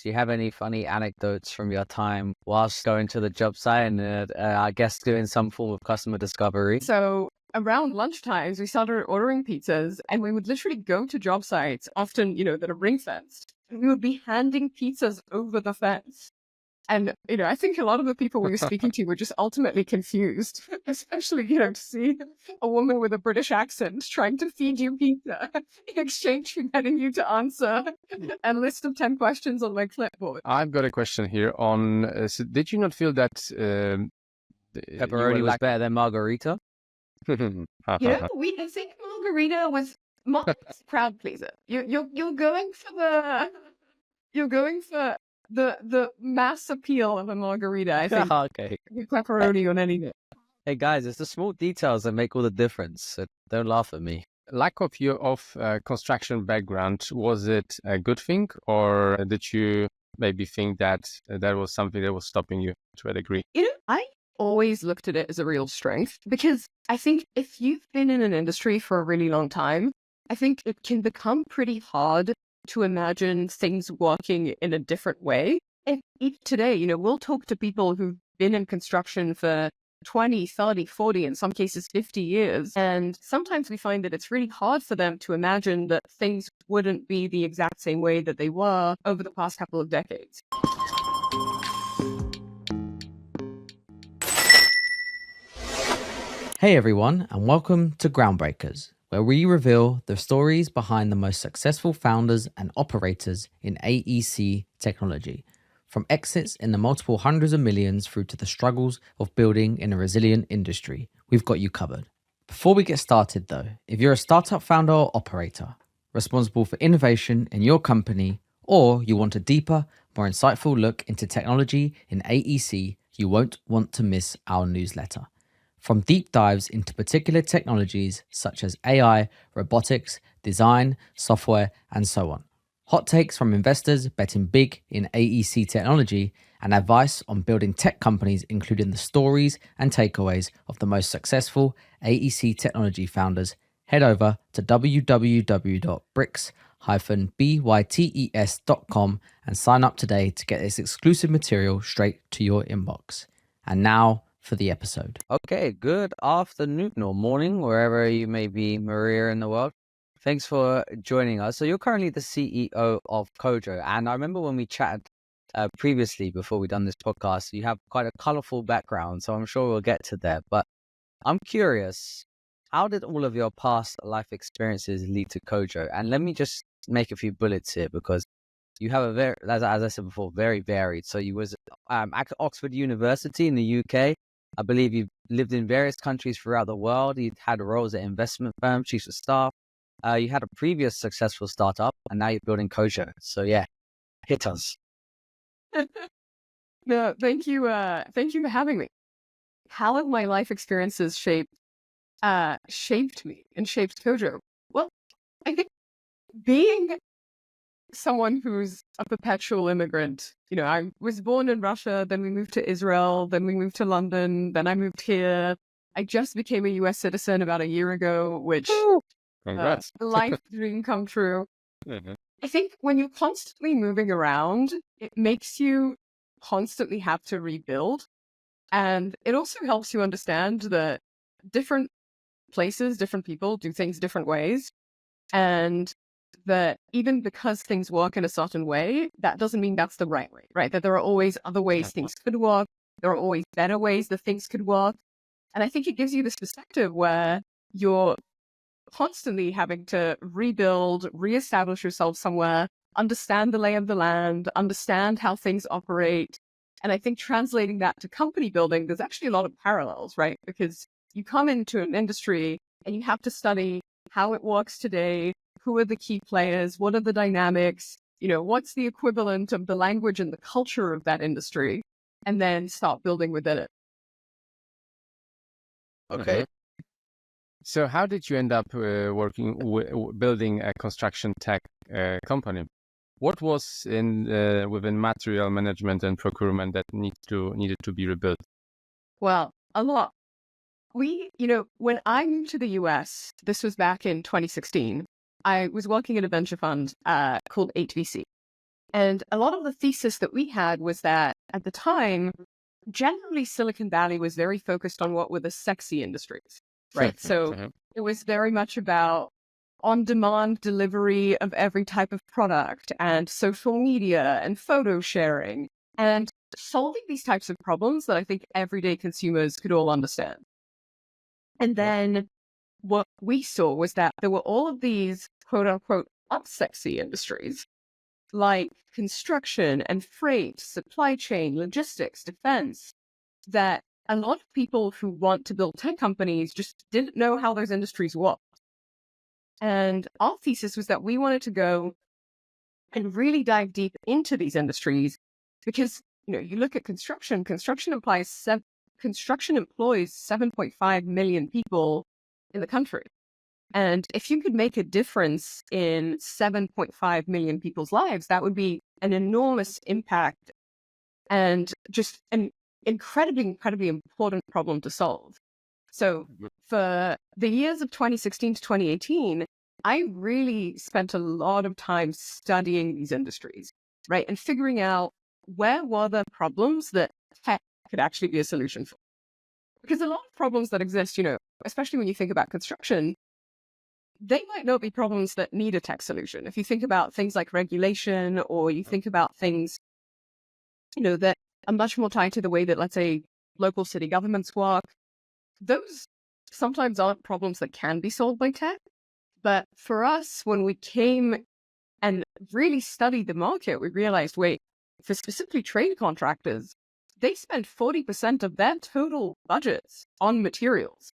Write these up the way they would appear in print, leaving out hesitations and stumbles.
Do you have any funny anecdotes from your time whilst going to the job site and I guess doing some form of customer discovery? So around lunchtimes, we started ordering pizzas and we would literally go to job sites, often, that are ring fenced. And we would be handing pizzas over the fence. And, I think a lot of the people we were speaking to were just ultimately confused, especially, to see a woman with a British accent trying to feed you pizza in exchange for getting you to answer a list of 10 questions on my clipboard. I've got a question here on, so did you not feel that Pepperoni was better than margarita? I think margarita was crowd pleaser. You're going for the mass appeal of a margarita, I think. Okay. Pepperoni on anything. Hey guys, it's the small details that make all the difference. So don't laugh at me. Lack of your construction background, was it a good thing, or did you maybe think that that was something that was stopping you to a degree? I always looked at it as a real strength, because I think if you've been in an industry for a really long time, I think it can become pretty hard to imagine things working in a different way. And even today, we'll talk to people who've been in construction for 20, 30, 40, in some cases 50 years. And sometimes we find that it's really hard for them to imagine that things wouldn't be the exact same way that they were over the past couple of decades. Hey everyone, and welcome to Groundbreakers, where we reveal the stories behind the most successful founders and operators in AEC technology, from exits in the multiple hundreds of millions through to the struggles of building in a resilient industry. We've got you covered. Before we get started though, if you're a startup founder or operator responsible for innovation in your company, or you want a deeper, more insightful look into technology in AEC, you won't want to miss our newsletter. From deep dives into particular technologies such as AI, robotics, design, software, and so on. Hot takes from investors betting big in AEC technology, and advice on building tech companies, including the stories and takeaways of the most successful AEC technology founders. Head over to www.bricks-bytes.com and sign up today to get this exclusive material straight to your inbox. And now, for the episode. Okay, good afternoon or morning, wherever you may be, Maria, in the world. Thanks for joining us. So you're currently the CEO of Kojo. And I remember when we chatted previously, before we done this podcast, you have quite a colorful background. So I'm sure we'll get to that. But I'm curious, how did all of your past life experiences lead to Kojo? And let me just make a few bullets here, because you have a very, as I said before, very varied. So you was at Oxford University in the UK. I believe you've lived in various countries throughout the world. You've had roles at investment firms, chiefs of staff. You had a previous successful startup, and now you're building Kojo. So yeah, hit us. No, thank you. Thank you for having me. How have my life experiences shaped me and shaped Kojo? Well, I think being someone who's a perpetual immigrant, I was born in Russia, then we moved to Israel, then we moved to London, then I moved here. I just became a US citizen about a year ago, which Congrats. life dream come true. Mhm. I think when you're constantly moving around, it makes you constantly have to rebuild. And it also helps you understand that different places, different people do things different ways. And that even because things work in a certain way, that doesn't mean that's the right way, right? That there are always other ways things could work. There are always better ways that things could work. And I think it gives you this perspective where you're constantly having to rebuild, reestablish yourself somewhere, understand the lay of the land, understand how things operate. And I think translating that to company building, there's actually a lot of parallels, right? Because you come into an industry and you have to study how it works today. Who are the key players? What are the dynamics? What's the equivalent of the language and the culture of that industry? And then start building within it. Okay. So how did you end up building a construction tech company? What was within material management and procurement that needed to be rebuilt? Well, a lot. When I moved to the US, this was back in 2016, I was working at a venture fund called 8VC. And a lot of the thesis that we had was that at the time, generally Silicon Valley was very focused on what were the sexy industries, right? So it was very much about on-demand delivery of every type of product and social media and photo sharing and solving these types of problems that I think everyday consumers could all understand. And then what we saw was that there were all of these quote unquote unsexy industries like construction and freight, supply chain, logistics, defense, that a lot of people who want to build tech companies just didn't know how those industries worked. And our thesis was that we wanted to go and really dive deep into these industries because, you look at construction employs 7.5 million people in the country. And if you could make a difference in 7.5 million people's lives, that would be an enormous impact and just an incredibly important problem to solve. So for the years of 2016 to 2018, I really spent a lot of time studying these industries, right? And figuring out where were the problems that tech could actually be a solution for. Because a lot of problems that exist, especially when you think about construction, they might not be problems that need a tech solution. If you think about things like regulation, or you think about things, that are much more tied to the way that, let's say, local city governments work, those sometimes aren't problems that can be solved by tech. But for us, when we came and really studied the market, we realized, wait, for specifically trade contractors, they spend 40% of their total budgets on materials.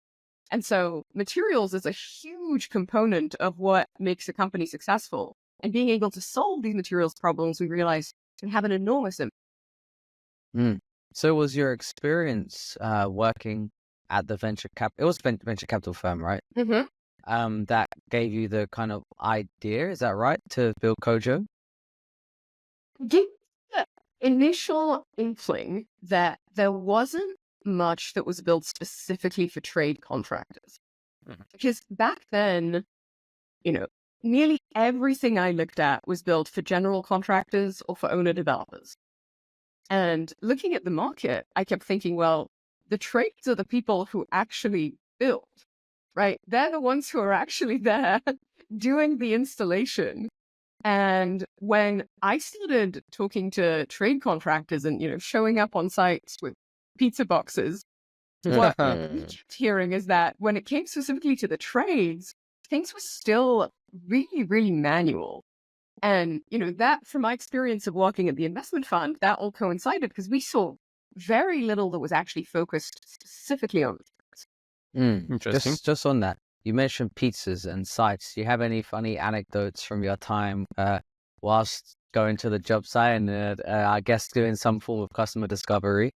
And so materials is a huge component of what makes a company successful. And being able to solve these materials problems, we realized, can have an enormous impact. So was your experience working at the venture capital firm, right? Mm-hmm. That gave you the kind of idea, is that right, to build Kojo? Gave the initial inkling that there wasn't much that was built specifically for trade contractors. Because back then, nearly everything I looked at was built for general contractors or for owner developers. And looking at the market, I kept thinking, well, the trades are the people who actually build, right? They're the ones who are actually there doing the installation. And when I started talking to trade contractors and, showing up on sites with pizza boxes, what we kept hearing is that when it came specifically to the trades, things were still really, really manual. And, that from my experience of working at the investment fund, that all coincided because we saw very little that was actually focused specifically on the trades. Interesting. Just on that, you mentioned pizzas and sites. Do you have any funny anecdotes from your time whilst going to the job site and I guess doing some form of customer discovery?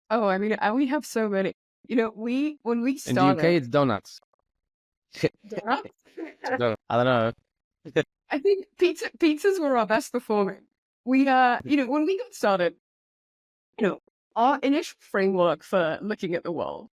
Oh, I mean, we have so many. When we started... In the UK, it's donuts. Donuts? I don't know. I think pizzas were our best performing. We, when we got started, our initial framework for looking at the world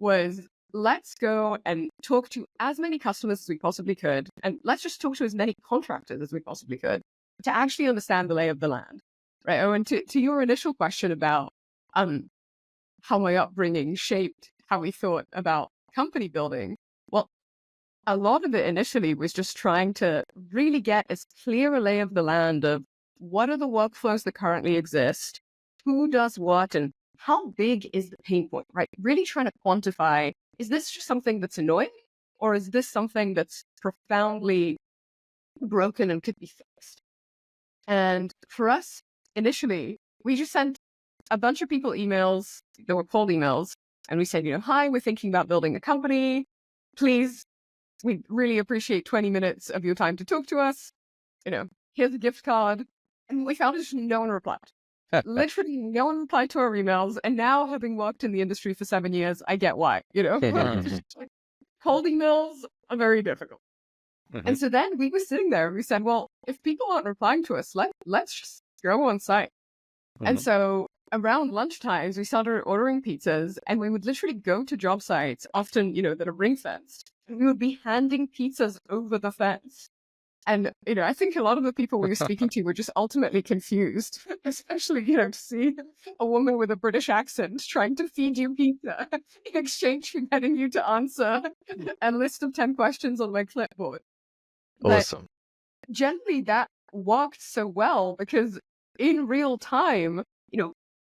was, let's go and talk to as many customers as we possibly could, and let's just talk to as many contractors as we possibly could to actually understand the lay of the land, right? Oh, and to your initial question about how my upbringing shaped how we thought about company building, well, a lot of it initially was just trying to really get as clear a lay of the land of what are the workflows that currently exist, who does what, and how big is the pain point, right? Really trying to quantify, is this just something that's annoying, or is this something that's profoundly broken and could be fixed? And for us, initially, we just sent a bunch of people emails that were cold emails, and we said, hi, we're thinking about building a company. Please, we really appreciate 20 minutes of your time to talk to us. Here's a gift card. And we found just no one replied. Literally no one replied to our emails. And now, having worked in the industry for 7 years, I get why, Cold emails are very difficult. And so then we were sitting there and we said, well, if people aren't replying to us, let's just go on site. And so around lunchtimes, we started ordering pizzas, and we would literally go to job sites, often, that are ring fenced, and we would be handing pizzas over the fence And, I think a lot of the people we were speaking to were just ultimately confused, especially, to see a woman with a British accent trying to feed you pizza in exchange for getting you to answer a list of 10 questions on my clipboard. But Awesome. generally that worked so well because in real time,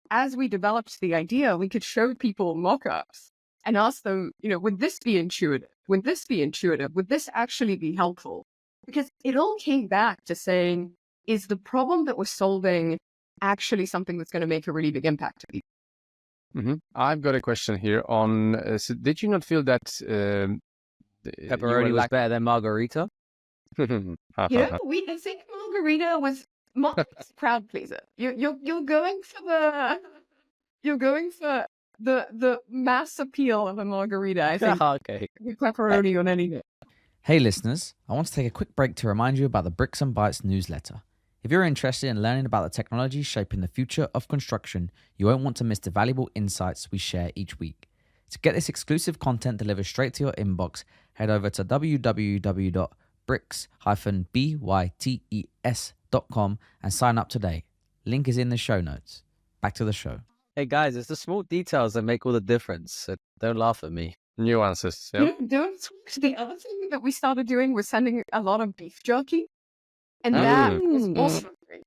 as we developed the idea, we could show people mock-ups and ask them, would this be intuitive? Would this be intuitive? Would this actually be helpful? Because it all came back to saying, is the problem that we're solving actually something that's going to make a really big impact to people? I've got a question here on, so did you not feel that Pepperoni was better than margarita? I think margarita was crowd pleaser. You're going for the mass appeal of a margarita, I think. Okay. With pepperoni on anything. Hey listeners, I want to take a quick break to remind you about the Bricks and Bytes newsletter. If you're interested in learning about the technology shaping the future of construction, you won't want to miss the valuable insights we share each week. To get this exclusive content delivered straight to your inbox, head over to www.bricks-bytes.com and sign up today. Link is in the show notes. Back to the show. Hey guys, it's the small details that make all the difference. So don't laugh at me. Nuances, yeah. The other thing that we started doing was sending a lot of beef jerky. And that was also great.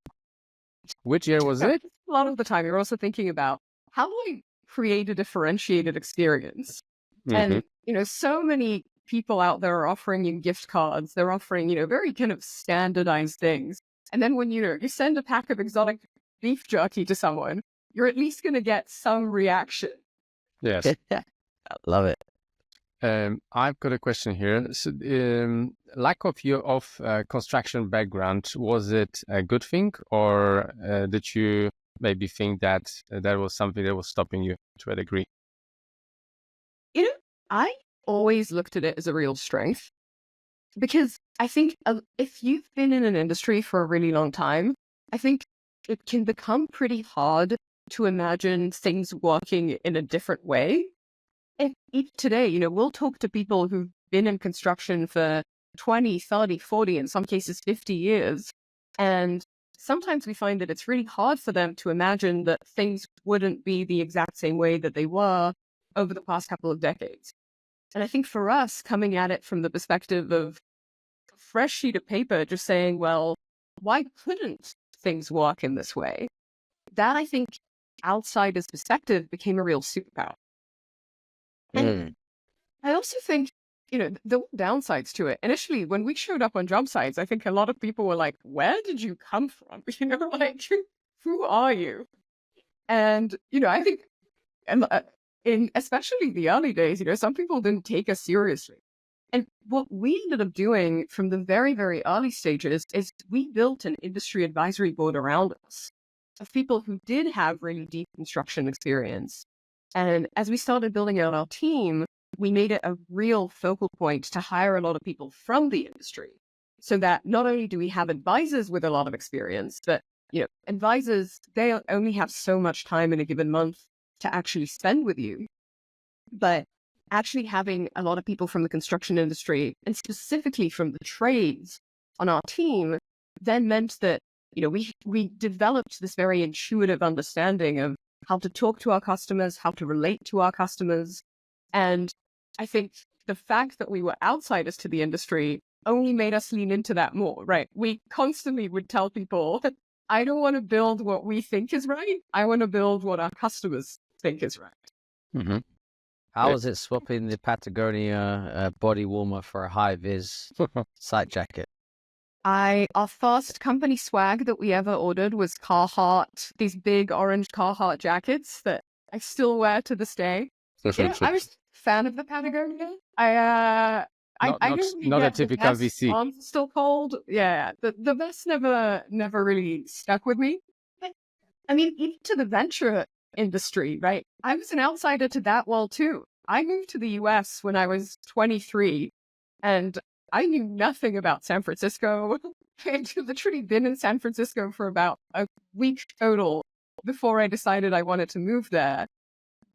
Which year was it? A lot of the time, you're also thinking about how do I create a differentiated experience? And, so many people out there are offering you gift cards. They're offering, very kind of standardized things. And then when, you send a pack of exotic beef jerky to someone, you're at least going to get some reaction. Yes. I love it. I've got a question here. So, lack of your construction background, was it a good thing, or did you maybe think that that was something that was stopping you to a degree? I always looked at it as a real strength because I think if you've been in an industry for a really long time, I think it can become pretty hard to imagine things working in a different way. And even today, we'll talk to people who've been in construction for 20, 30, 40, in some cases 50 years. And sometimes we find that it's really hard for them to imagine that things wouldn't be the exact same way that they were over the past couple of decades. And I think for us, coming at it from the perspective of a fresh sheet of paper, just saying, well, why couldn't things work in this way? That, I think, outsider's perspective became a real superpower. And I also think, there were downsides to it. Initially, when we showed up on job sites, I think a lot of people were like, where did you come from? Who are you? And, I think in especially the early days, some people didn't take us seriously. And what we ended up doing from the very, very early stages is we built an industry advisory board around us of people who did have really deep construction experience. And as we started building out our team, we made it a real focal point to hire a lot of people from the industry so that not only do we have advisors with a lot of experience, but, advisors, they only have so much time in a given month to actually spend with you. But actually having a lot of people from the construction industry and specifically from the trades on our team then meant that, we developed this very intuitive understanding of how to talk to our customers, how to relate to our customers. And I think the fact that we were outsiders to the industry only made us lean into that more, right? We constantly would tell people, I don't want to build what we think is right. I want to build what our customers think is right. How was it swapping the Patagonia body warmer for a high-vis site jacket? Our first company swag that we ever ordered was Carhartt, these big orange Carhartt jackets that I still wear to this day. I was a fan of the Patagonia. Not a typical VC. Arms still cold. Yeah, the vest never really stuck with me. But, even to the venture industry, right? I was an outsider to that world too. I moved to the US when I was 23, and I knew nothing about San Francisco. I'd literally been in San Francisco for about a week total before I decided I wanted to move there.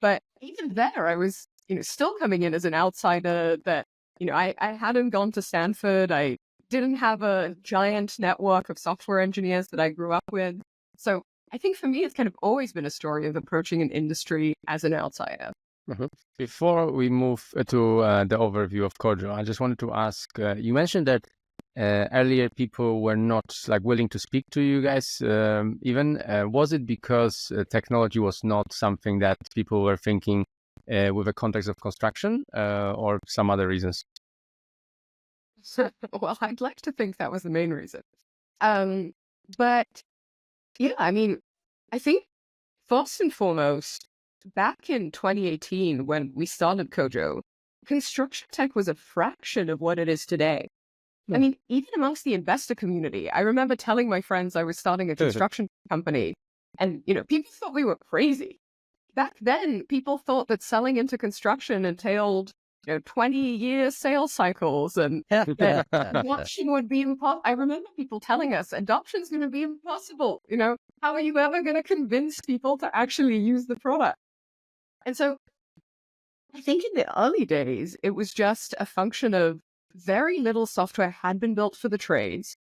But even there, I was, still coming in as an outsider that, I hadn't gone to Stanford. I didn't have a giant network of software engineers that I grew up with. So I think for me, it's kind of always been a story of approaching an industry as an outsider. Before we move to the overview of Kojo, I just wanted to ask, you mentioned that earlier people were not like willing to speak to you guys. Even was it because technology was not something that people were thinking with a context of construction, or some other reasons? Well, I'd like to think that was the main reason. But yeah, I mean, I think first and foremost, back in 2018, when we started Kojo, construction tech was a fraction of what it is today. I mean, even amongst the investor community, I remember telling my friends I was starting a construction company, and, people thought we were crazy. Back then, people thought that selling into construction entailed, 20-year sales cycles, and that adoption would be impossible. I remember people telling us adoption is going to be impossible. How are you ever going to convince people to actually use the product? And so I think in the early days, it was just a function of very little software had been built for the trades.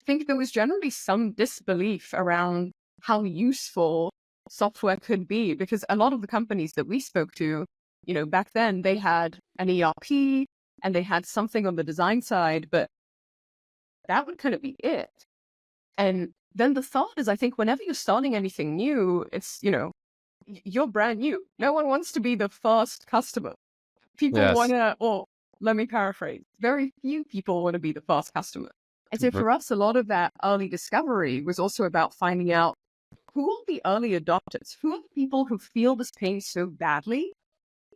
I think there was generally some disbelief around how useful software could be, because a lot of the companies that we spoke to, back then they had an ERP and they had something on the design side, but that would kind of be it. And then the thought is, I think whenever you're starting anything new, it's, you're brand new. No one wants to be the first customer. People want to, or let me paraphrase, very few people want to be the first customer. And so for us, a lot of that early discovery was also about finding out who are the early adopters? Who are the people who feel this pain so badly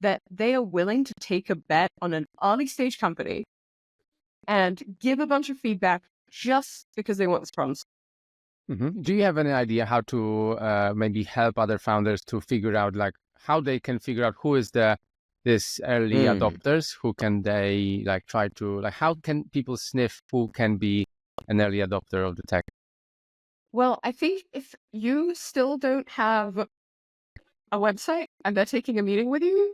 that they are willing to take a bet on an early stage company and give a bunch of feedback just because they want this problem solved? Do you have any idea how to maybe help other founders to figure out like how they can figure out who is this early adopters? Who can they like try to like, how can people sniff who can be an early adopter of the tech? Well, I think if you still don't have a website and they're taking a meeting with you,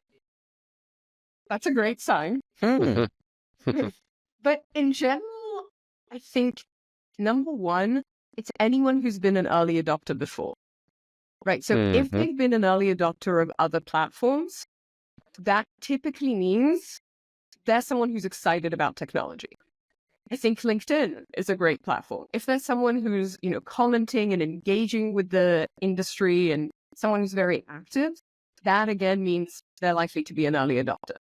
that's a great sign. But in general, I think number one, it's anyone who's been an early adopter before, right? So if they've been an early adopter of other platforms, that typically means they're someone who's excited about technology. I think LinkedIn is a great platform. If there's someone who's, commenting and engaging with the industry and someone who's very active, that again means they're likely to be an early adopter.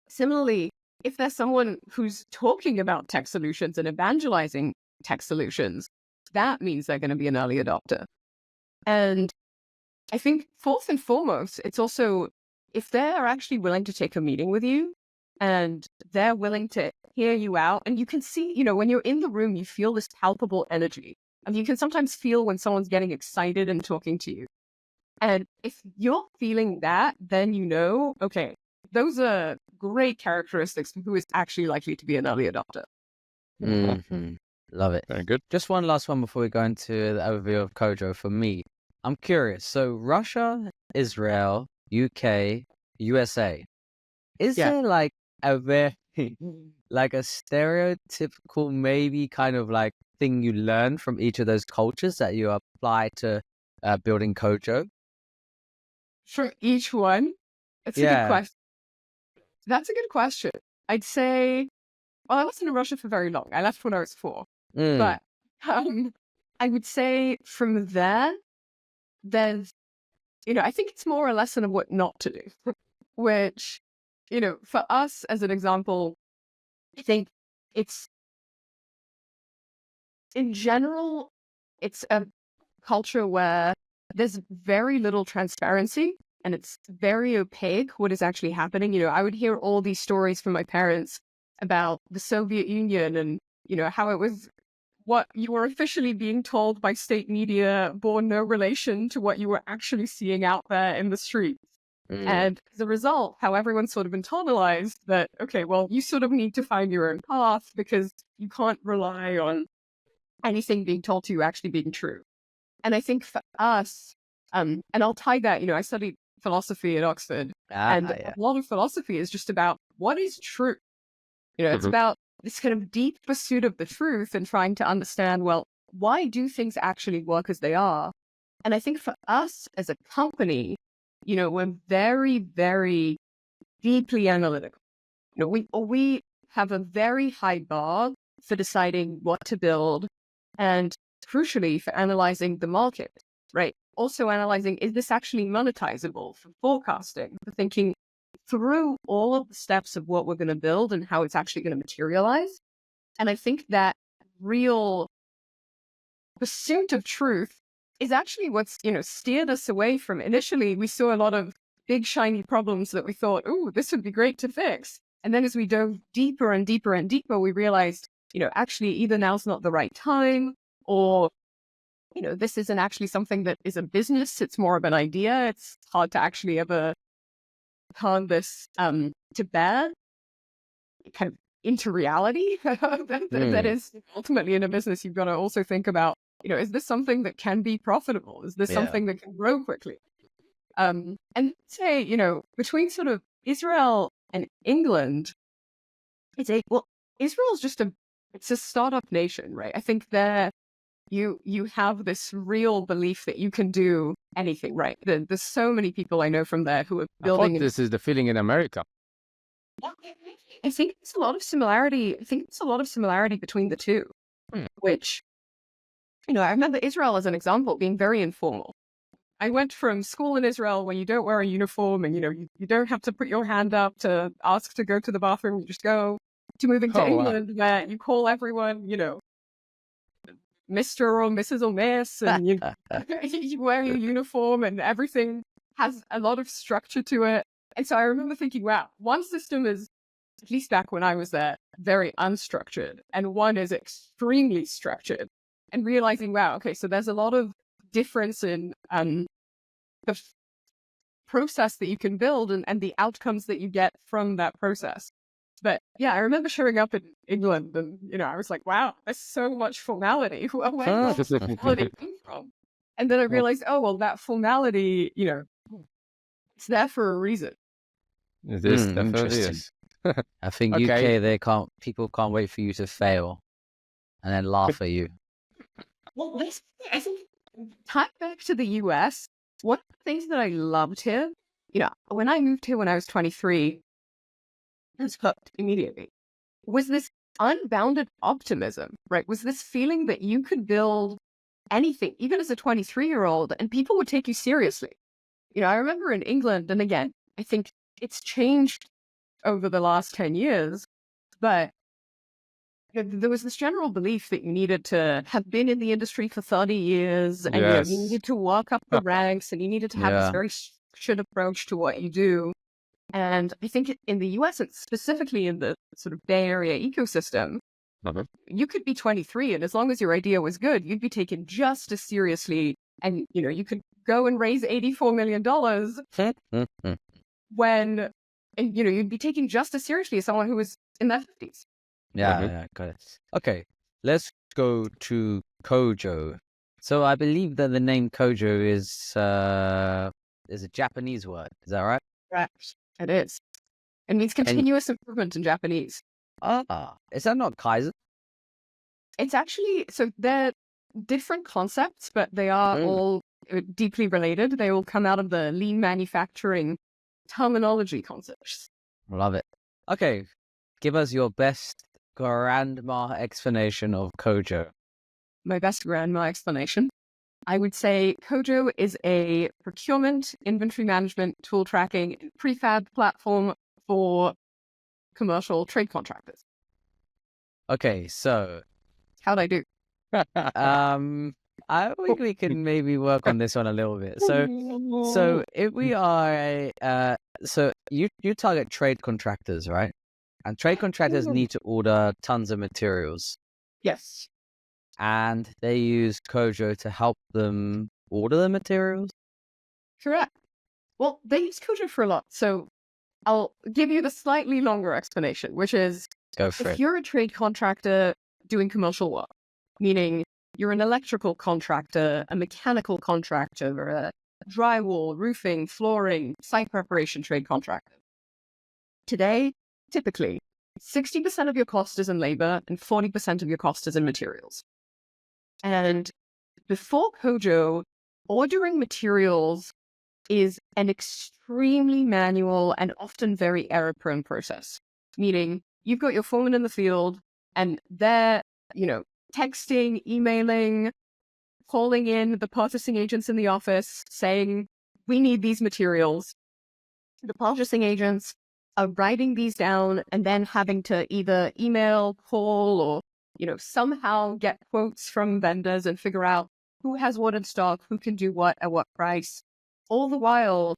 Similarly, if there's someone who's talking about tech solutions and evangelizing tech solutions, that means they're going to be an early adopter. And I think fourth and foremost, it's also if they're actually willing to take a meeting with you and they're willing to hear you out, and you can see, when you're in the room, you feel this palpable energy, and you can sometimes feel when someone's getting excited and talking to you. And if you're feeling that, then okay, those are great characteristics of who is actually likely to be an early adopter. Love it. Very good. Just one last one before we go into the overview of Kojo for me. I'm curious. So Russia, Israel, UK, USA. Is there like a very like a stereotypical maybe kind of like thing you learn from each of those cultures that you apply to building Kojo? For each one? It's a good question. That's a good question. I'd say, well, I wasn't in Russia for very long. I left when I was 4. But I would say from there, there's, I think it's more a lesson of what not to do, which, for us as an example, I think it's, in general, it's a culture where there's very little transparency and it's very opaque what is actually happening. I would hear all these stories from my parents about the Soviet Union and, how it was what you were officially being told by state media bore no relation to what you were actually seeing out there in the streets. And as a result, how everyone's sort of internalized that, okay, well, you sort of need to find your own path because you can't rely on anything being told to you actually being true. And I think for us, and I'll tie that, I studied philosophy at Oxford, and a lot of philosophy is just about what is true. It's about this kind of deep pursuit of the truth and trying to understand, well, why do things actually work as they are? And I think for us as a company, we're very, very deeply analytical. We have a very high bar for deciding what to build and crucially for analyzing the market, right? Also analyzing, is this actually monetizable, for forecasting, for thinking through all of the steps of what we're going to build and how it's actually going to materialize. And I think that real pursuit of truth is actually what's, steered us away from. Initially, we saw a lot of big, shiny problems that we thought, oh, this would be great to fix. And then as we dove deeper and deeper and deeper, we realized, actually either now's not the right time, or, this isn't actually something that is a business. It's more of an idea. It's hard to actually ever turn this to bear kind of into reality. That is ultimately in a business, you've got to also think about, is this something that can be profitable? Is this something that can grow quickly? And say, between sort of Israel and England, Israel's it's a startup nation, right? I think there you have this real belief that you can do anything, right? There's so many people I know from there who are building. I thought this is the feeling in America. I think there's a lot of similarity. I think there's a lot of similarity between the two, which, I remember Israel as an example being very informal. I went from school in Israel where you don't wear a uniform and, you don't have to put your hand up to ask to go to the bathroom. You just go, to moving to England where you call everyone, Mr. or Mrs. or Miss, and you wear your uniform and everything has a lot of structure to it. And so I remember thinking, wow, one system is, at least back when I was there, very unstructured, and one is extremely structured. And realizing, wow, okay, so there's a lot of difference in the process that you can build and the outcomes that you get from that process. But yeah, I remember showing up in England and, I was like, wow, there's so much formality. Where does this formality come from? And then I realized, oh, well, that formality, it's there for a reason. It is, definitely is. I think UK, people can't wait for you to fail and then laugh at you. Well, I think, time back to the US, one of the things that I loved here, when I moved here when I was 23, I was hooked immediately, was this unbounded optimism, right? Was this feeling that you could build anything, even as a 23-year-old, and people would take you seriously. I remember in England, and again, I think it's changed over the last 10 years, but there was this general belief that you needed to have been in the industry for 30 years and you needed to work up the ranks and you needed to have this very structured approach to what you do. And I think in the US, and specifically in the sort of Bay Area ecosystem, you could be 23 and as long as your idea was good, you'd be taken just as seriously. And, you could go and raise $84 million when, and, you'd be taken just as seriously as someone who was in their 50s. Yeah, got it. Okay, let's go to Kojo. So I believe that the name Kojo is a Japanese word. Is that right? Right. It is. It means continuous improvement in Japanese. Is that not Kaizen? It's actually, so they're different concepts, but they are all deeply related. They all come out of the lean manufacturing terminology concepts. Love it. Okay, give us your best grandma explanation of Kojo. My best grandma explanation. I would say Kojo is a procurement, inventory management, tool tracking, and prefab platform for commercial trade contractors. Okay, so how'd I do? I think we can maybe work on this one a little bit. So if we are so you target trade contractors, right? And trade contractors need to order tons of materials. Yes. And they use Kojo to help them order the materials? Correct. Well, they use Kojo for a lot. So I'll give you the slightly longer explanation, which is if you're a trade contractor doing commercial work, meaning you're an electrical contractor, a mechanical contractor, or a drywall, roofing, flooring, site preparation trade contractor. Today, typically, 60% of your cost is in labor and 40% of your cost is in materials. And before Kojo, ordering materials is an extremely manual and often very error-prone process. Meaning, you've got your foreman in the field, and they're, texting, emailing, calling in the purchasing agents in the office, saying, we need these materials. The purchasing agents are writing these down and then having to either email, call, or, somehow get quotes from vendors and figure out who has what in stock, who can do what at what price. All the while,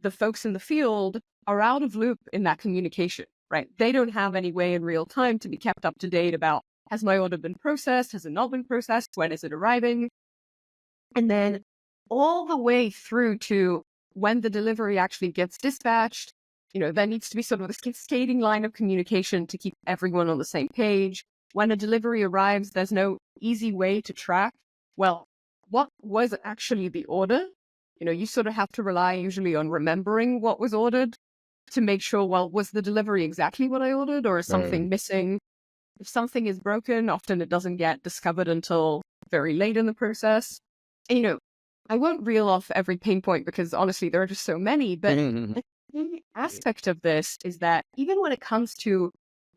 the folks in the field are out of loop in that communication, right? They don't have any way in real time to be kept up to date about, has my order been processed? Has it not been processed? When is it arriving? And then all the way through to when the delivery actually gets dispatched, there needs to be sort of this cascading line of communication to keep everyone on the same page. When a delivery arrives, there's no easy way to track, well, what was actually the order? You sort of have to rely usually on remembering what was ordered to make sure, well, was the delivery exactly what I ordered, or is something missing? If something is broken, often it doesn't get discovered until very late in the process. And, I won't reel off every pain point because honestly, there are just so many, but the aspect of this is that even when it comes to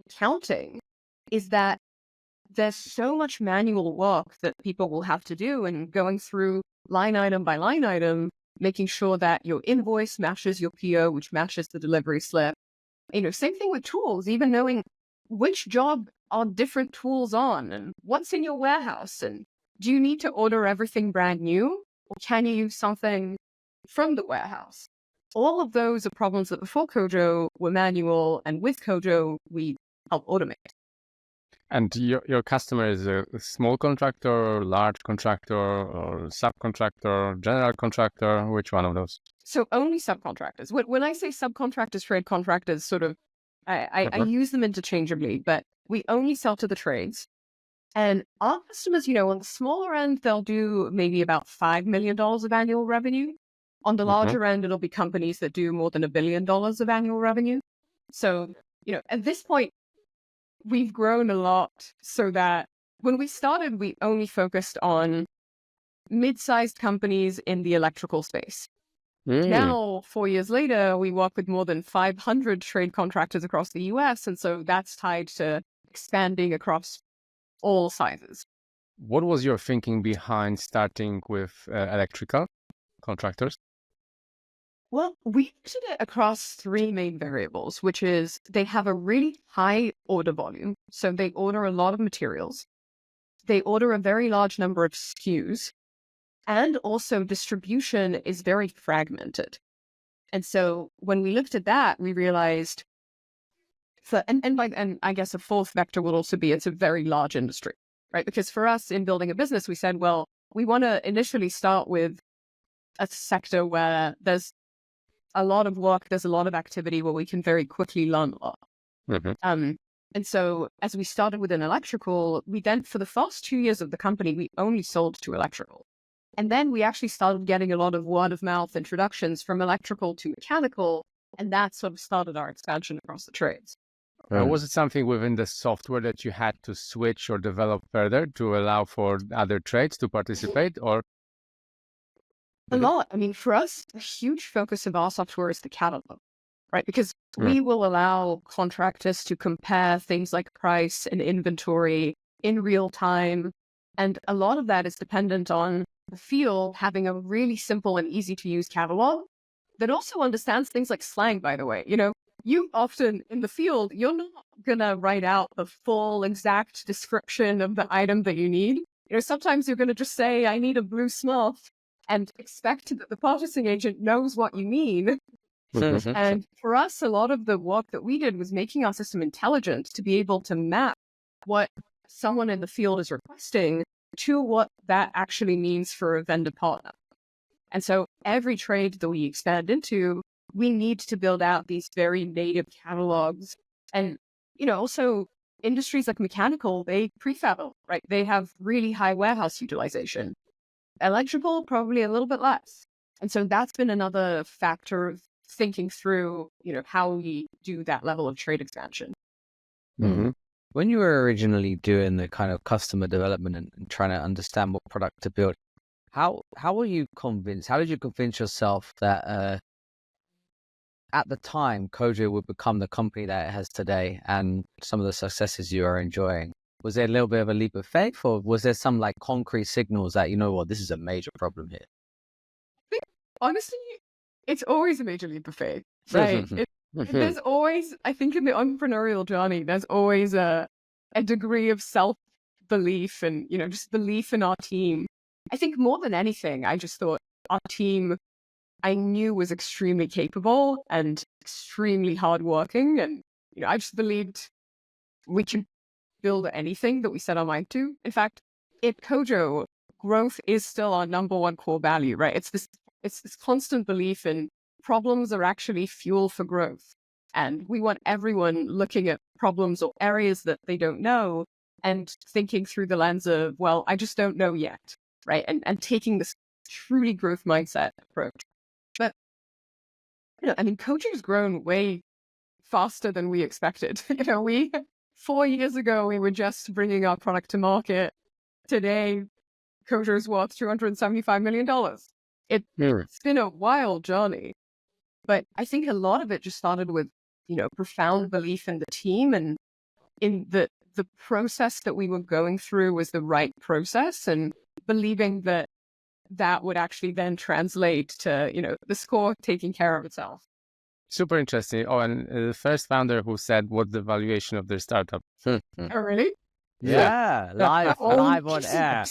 accounting, is that there's so much manual work that people will have to do, and going through line item by line item, making sure that your invoice matches your PO, which matches the delivery slip. Same thing with tools, even knowing which job are different tools on and what's in your warehouse. And do you need to order everything brand new, or can you use something from the warehouse? All of those are problems that before Kojo were manual, and with Kojo, we help automate. And your customer is a small contractor, large contractor, or subcontractor, general contractor? Which one of those? So only subcontractors. When I say subcontractors, trade contractors, sort of, I use them interchangeably, but we only sell to the trades. And our customers, on the smaller end, they'll do maybe about $5 million of annual revenue. On the larger end, it'll be companies that do more than $1 billion of annual revenue. So, at this point, we've grown a lot so that when we started, we only focused on mid-sized companies in the electrical space. Now, 4 years later, we work with more than 500 trade contractors across the US. And so that's tied to expanding across all sizes. What was your thinking behind starting with electrical contractors? Well, we looked at it across three main variables, which is they have a really high order volume. So they order a lot of materials. They order a very large number of SKUs. And also distribution is very fragmented. And so when we looked at that, we realized, and I guess a fourth vector would also be it's a very large industry, right? Because for us in building a business, we said, well, we want to initially start with a sector where there's a lot of work, there's a lot of activity where we can very quickly learn a lot. And so as we started within electrical, we then, for the first 2 years of the company, we only sold to electrical. And then we actually started getting a lot of word of mouth introductions from electrical to mechanical. And that sort of started our expansion across the trades. Was it something within the software that you had to switch or develop further to allow for other trades to participate, or? A lot. I mean, for us, a huge focus of our software is the catalog, right? Because we will allow contractors to compare things like price and inventory in real time. And a lot of that is dependent on the field having a really simple and easy to use catalog that also understands things like slang, by the way. You often in the field, you're not going to write out the full exact description of the item that you need. Sometimes you're going to just say, I need a blue Smurf, and expect that the purchasing agent knows what you mean. And for us, a lot of the work that we did was making our system intelligent to be able to map what someone in the field is requesting to what that actually means for a vendor partner. And so every trade that we expand into, we need to build out these very native catalogs. And, also industries like mechanical, they prefab, right? They have really high warehouse utilization. Electrical, probably a little bit less. And so that's been another factor of thinking through, how we do that level of trade expansion. Mhm. When you were originally doing the kind of customer development and trying to understand what product to build, how were you convinced? How did you convince yourself that at the time Kojo would become the company that it has today and some of the successes you are enjoying? Was there a little bit of a leap of faith, or was there some like concrete signals that, you know what, this is a major problem here? Honestly, it's always a major leap of faith, right? There's always, I think in the entrepreneurial journey, there's always a degree of self-belief and, just belief in our team. I think more than anything, I just thought our team, I knew was extremely capable and extremely hardworking. And, I just believed we can build anything that we set our mind to. In fact, at Kojo, growth is still our number one core value, right? It's this constant belief in problems are actually fuel for growth. And we want everyone looking at problems or areas that they don't know and thinking through the lens of, well, I just don't know yet, right? And taking this truly growth mindset approach. But, Kojo's grown way faster than we expected. 4 years ago, we were just bringing our product to market. Today, Kojo's worth $275 million. It's been a wild journey, but I think a lot of it just started with, profound belief in the team and in the process that we were going through was the right process, and believing that would actually then translate to, the score taking care of itself. Super interesting. Oh, and the first founder who said what's the valuation of their startup. Oh, really? Yeah, live on air.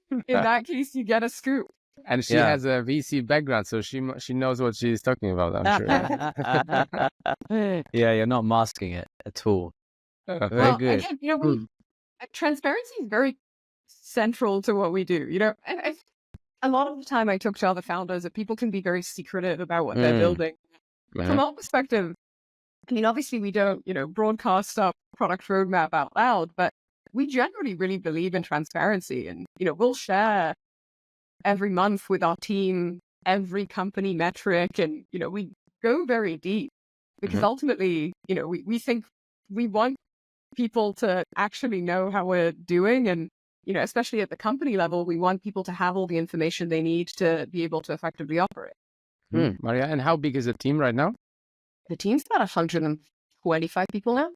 In that case, you get a scoop. And she has a VC background, so she knows what she's talking about, I'm sure. Yeah, you're not masking it at all. Very good. Again, transparency is very central to what we do. And a lot of the time I talk to other founders that people can be very secretive about what they're building. From our perspective, obviously we don't, broadcast our product roadmap out loud, but we generally really believe in transparency, and, we'll share every month with our team every company metric, and, we go very deep because ultimately, we think we want people to actually know how we're doing, and, especially at the company level, we want people to have all the information they need to be able to effectively operate. Maria, and how big is the team right now? The team's about 125 people now.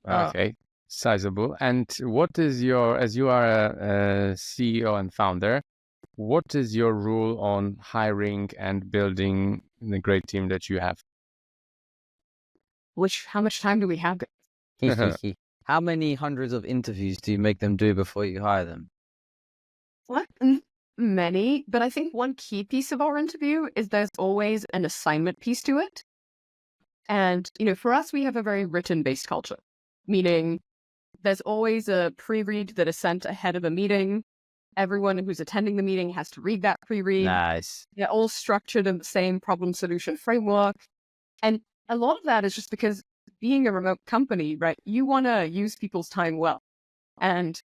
Okay, sizable. And what is as you are a CEO and founder, what is your rule on hiring and building the great team that you have? How much time do we have? How many hundreds of interviews do you make them do before you hire them? What? Many, but I think one key piece of our interview is there's always an assignment piece to it. And, for us, we have a very written-based culture, meaning there's always a pre-read that is sent ahead of a meeting. Everyone who's attending the meeting has to read that pre-read. Nice. They're all structured in the same problem solution framework. And a lot of that is just because being a remote company, right, you want to use people's time well. And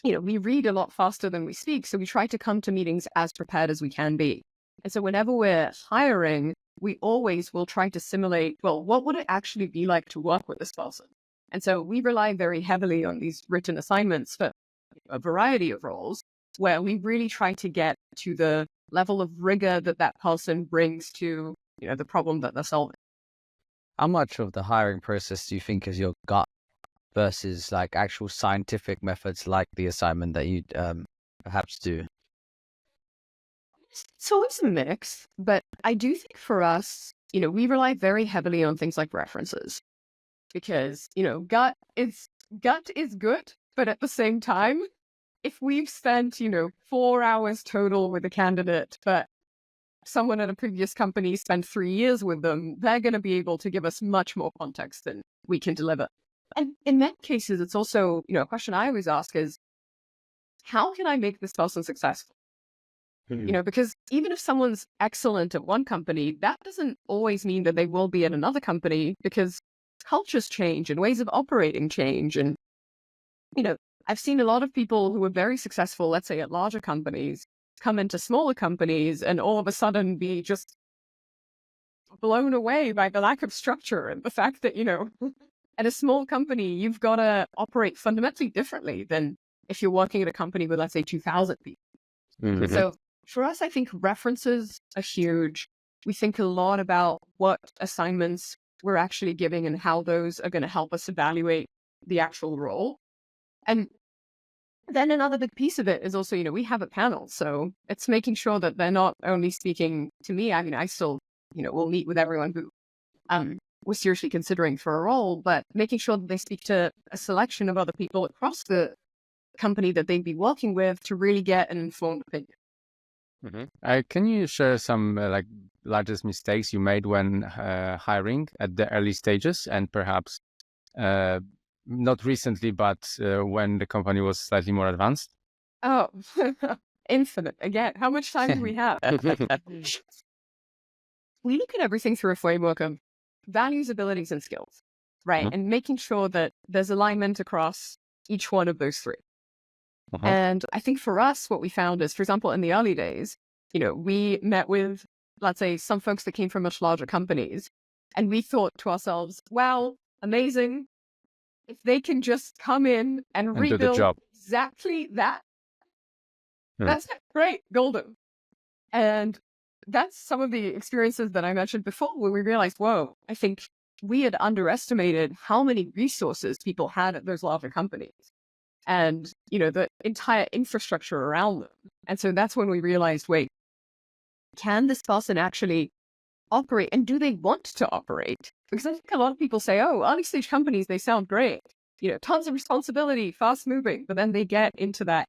we read a lot faster than we speak, so we try to come to meetings as prepared as we can be. And so whenever we're hiring, we always will try to simulate, well, what would it actually be like to work with this person? And so we rely very heavily on these written assignments for a variety of roles, where we really try to get to the level of rigor that person brings to, the problem that they're solving. How much of the hiring process do you think is your gut versus like actual scientific methods like the assignment that you perhaps do? It's always a mix, but I do think for us, we rely very heavily on things like references because, gut is good, but at the same time, if we've spent, 4 hours total with a candidate, but someone at a previous company spent 3 years with them, they're going to be able to give us much more context than we can deliver. And in that cases, it's also, a question I always ask is, how can I make this person successful? Because even if someone's excellent at one company, that doesn't always mean that they will be at another company, because cultures change and ways of operating change. And, I've seen a lot of people who are very successful, let's say at larger companies, come into smaller companies and all of a sudden be just blown away by the lack of structure and the fact that, at a small company, you've got to operate fundamentally differently than if you're working at a company with, let's say, 2,000 people. Mm. So for us, I think references are huge. We think a lot about what assignments we're actually giving and how those are going to help us evaluate the actual role. And then another big piece of it is also, we have a panel. So it's making sure that they're not only speaking to me. I mean, I still, will meet with everyone who was seriously considering for a role, but making sure that they speak to a selection of other people across the company that they'd be working with to really get an informed opinion. Can you share some largest mistakes you made when hiring at the early stages, and perhaps not recently, but when the company was slightly more advanced? Oh, infinite. Again, how much time do we have? We look at everything through a framework of values, abilities, and skills, right? And making sure that there's alignment across each one of those three. And I think for us, what we found is, for example, in the early days, we met with, let's say, some folks that came from much larger companies, and we thought to ourselves, wow, amazing. If they can just come in and rebuild do the job. Exactly that, that's great, golden. And that's some of the experiences that I mentioned before, where we realized, whoa, I think we had underestimated how many resources people had at those larger companies. And, the entire infrastructure around them. And so that's when we realized, wait, can this person actually operate? And do they want to operate? Because I think a lot of people say, oh, early stage companies, they sound great. Tons of responsibility, fast moving. But then they get into that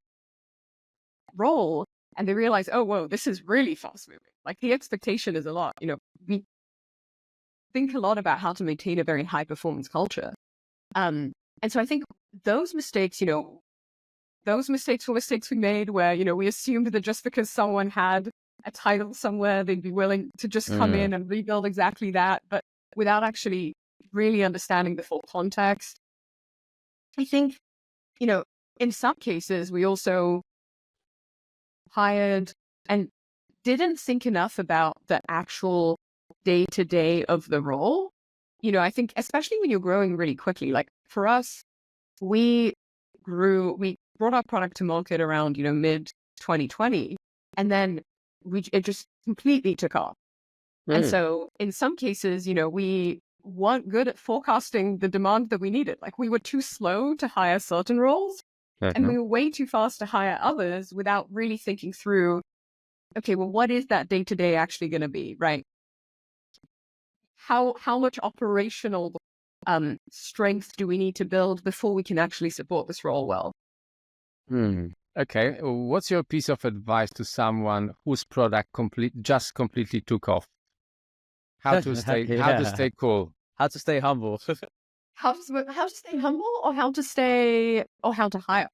role and they realize, oh, whoa, this is really fast moving. Like the expectation is a lot. We think a lot about how to maintain a very high performance culture. And so I think those mistakes, those mistakes were mistakes we made where, we assumed that just because someone had a title somewhere, they'd be willing to just come in and rebuild exactly that, but without actually really understanding the full context. I think, in some cases, we also hired and didn't think enough about the actual day-to-day of the role. I think especially when you're growing really quickly, like for us, we brought our product to market around, mid 2020, and then it just completely took off. And so in some cases, we weren't good at forecasting the demand that we needed. Like we were too slow to hire certain roles and we were way too fast to hire others without really thinking through, okay, well, what is that day-to-day actually going to be, right? How much operational strength do we need to build before we can actually support this role well? Okay, what's your piece of advice to someone whose product just completely took off? How to stay cool? How to stay humble? How to stay humble, or how to hire?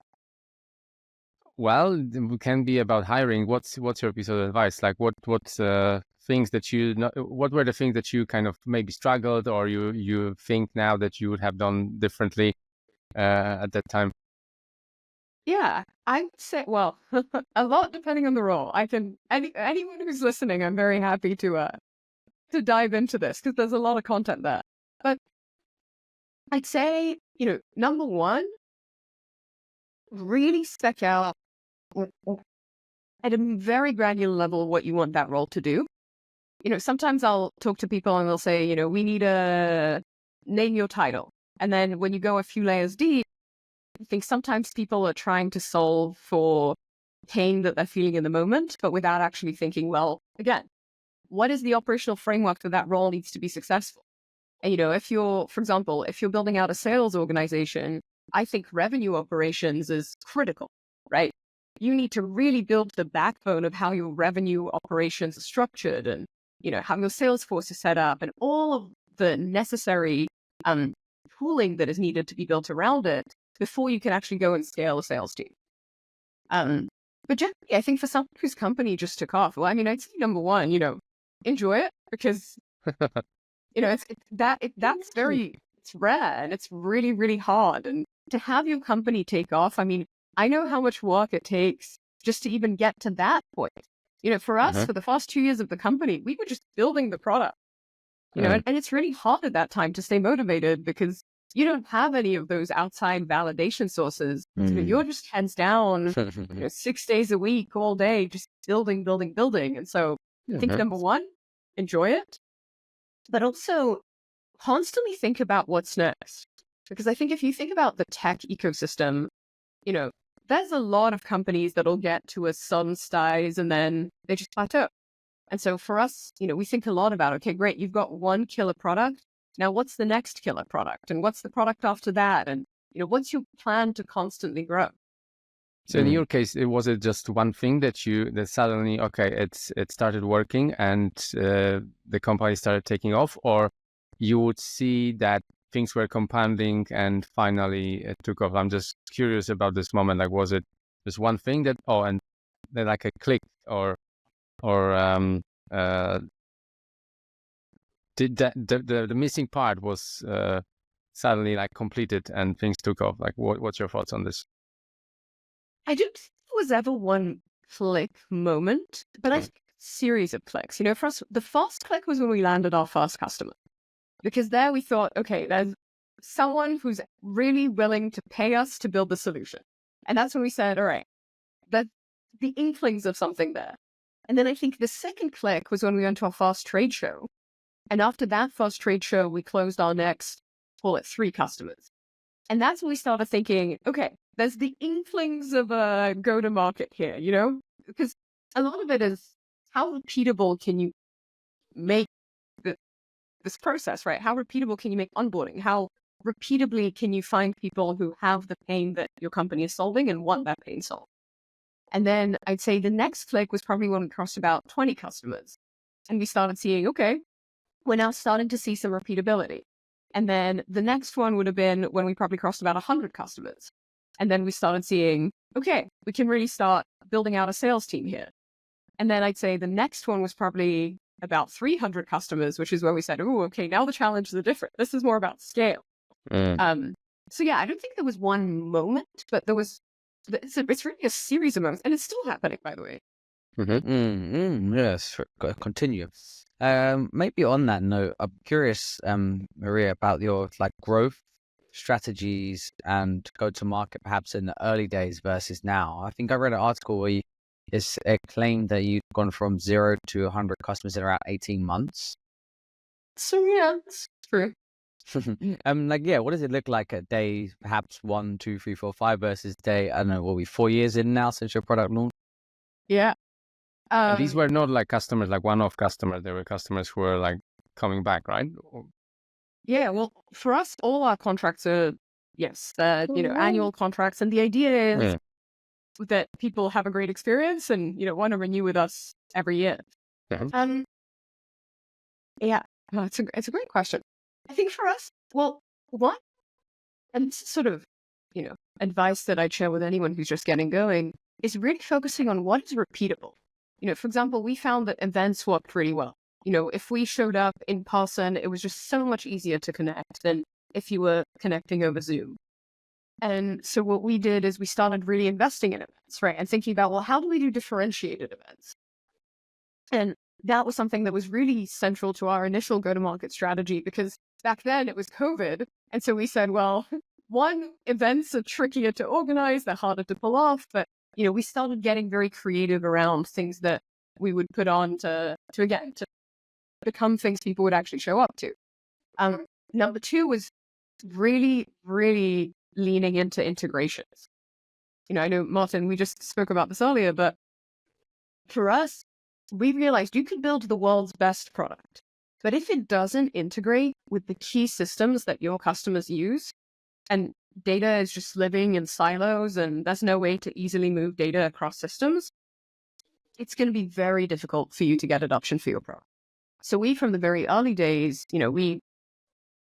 Well, it can be about hiring. What's your piece of advice? Like what things that what were the things that you kind of maybe struggled, or you think now that you would have done differently at that time? Yeah, I would say, well, a lot depending on the role. Anyone who's listening, I'm very happy to dive into this because there's a lot of content there. But I'd say, number one, really spec out at a very granular level what you want that role to do. Sometimes I'll talk to people and they'll say, we need a name your title. And then when you go a few layers deep, I think sometimes people are trying to solve for pain that they're feeling in the moment, but without actually thinking, well, again, what is the operational framework that role needs to be successful? And, for example, if you're building out a sales organization, I think revenue operations is critical, right? You need to really build the backbone of how your revenue operations are structured and, how your sales force is set up and all of the necessary tooling that is needed to be built around it before you can actually go and scale a sales team. But generally, I think for someone whose company just took off, well, I'd say number one, enjoy it because, that's it's rare and it's really, really hard. And to have your company take off, I know how much work it takes just to even get to that point. For us, for the first 2 years of the company, we were just building the product, and it's really hard at that time to stay motivated because you don't have any of those outside validation sources. So Mm. you're just heads down, 6 days a week, all day, just building. And so I think number one, enjoy it, but also constantly think about what's next. Because I think if you think about the tech ecosystem, there's a lot of companies that'll get to a certain size and then they just plateau. And so for us, we think a lot about, okay, great, you've got one killer product. Now, what's the next killer product? And what's the product after that? And, what's your plan to constantly grow? So in your case, was it just one thing that suddenly, okay, it started working and the company started taking off, or you would see that things were compounding and finally it took off? I'm just curious about this moment. Like, was it just one thing and then like a click or did the missing part was suddenly like completed and things took off? Like, what's your thoughts on this? I don't think there was ever one click moment, but I think a series of clicks. For us, the first click was when we landed our first customer, because there we thought, okay, there's someone who's really willing to pay us to build the solution. And that's when we said, all right, that's the inklings of something there. And then I think the second click was when we went to our first trade show. And after that first trade show, we closed our next, call it 3 customers. And that's when we started thinking, okay, there's the inklings of a go-to-market here, because a lot of it is how repeatable can you make this process, right? How repeatable can you make onboarding? How repeatably can you find people who have the pain that your company is solving and want that pain solved? And then I'd say the next click was probably when we crossed about 20 customers. And we started seeing, okay, we're now starting to see some repeatability. And then the next one would have been when we probably crossed about 100 customers. And then we started seeing, okay, we can really start building out a sales team here. And then I'd say the next one was probably about 300 customers, which is where we said, oh, okay, now the challenges are different. This is more about scale. So yeah, I don't think there was one moment, but it's really a series of moments, and it's still happening, by the way. Yes, continue. Maybe on that note, I'm curious, Maria, about your growth strategies and go to market perhaps in the early days versus now. I think I read an article where it claimed that you've gone from 0 to 100 customers in around 18 months. So yeah, that's true. What does it look like at day perhaps 1, 2, 3, 4, 5 versus day, I don't know, what we 4 years in now since your product launch? Yeah. And these were not like customers, like one-off customers. They were customers who were like coming back, right? Yeah. Well, for us, all our contracts are annual contracts, and the idea is that people have a great experience and want to renew with us every year. Yeah. No, it's a great question. I think for us, well, one, and this is sort of, advice that I'd share with anyone who's just getting going, is really focusing on what is repeatable. For example, we found that events worked really well. If we showed up in person, it was just so much easier to connect than if you were connecting over Zoom. And so what we did is we started really investing in events, right? And thinking about, well, how do we do differentiated events? And that was something that was really central to our initial go-to-market strategy, because back then it was COVID. And so we said, well, one, events are trickier to organize, they're harder to pull off, but we started getting very creative around things that we would put on to become things people would actually show up to. Number 2 was really, really leaning into integrations. I know, Martin, we just spoke about this earlier, but for us, we realized you can build the world's best product, but if it doesn't integrate with the key systems that your customers use, and data is just living in silos and there's no way to easily move data across systems, it's going to be very difficult for you to get adoption for your product. So we, from the very early days, we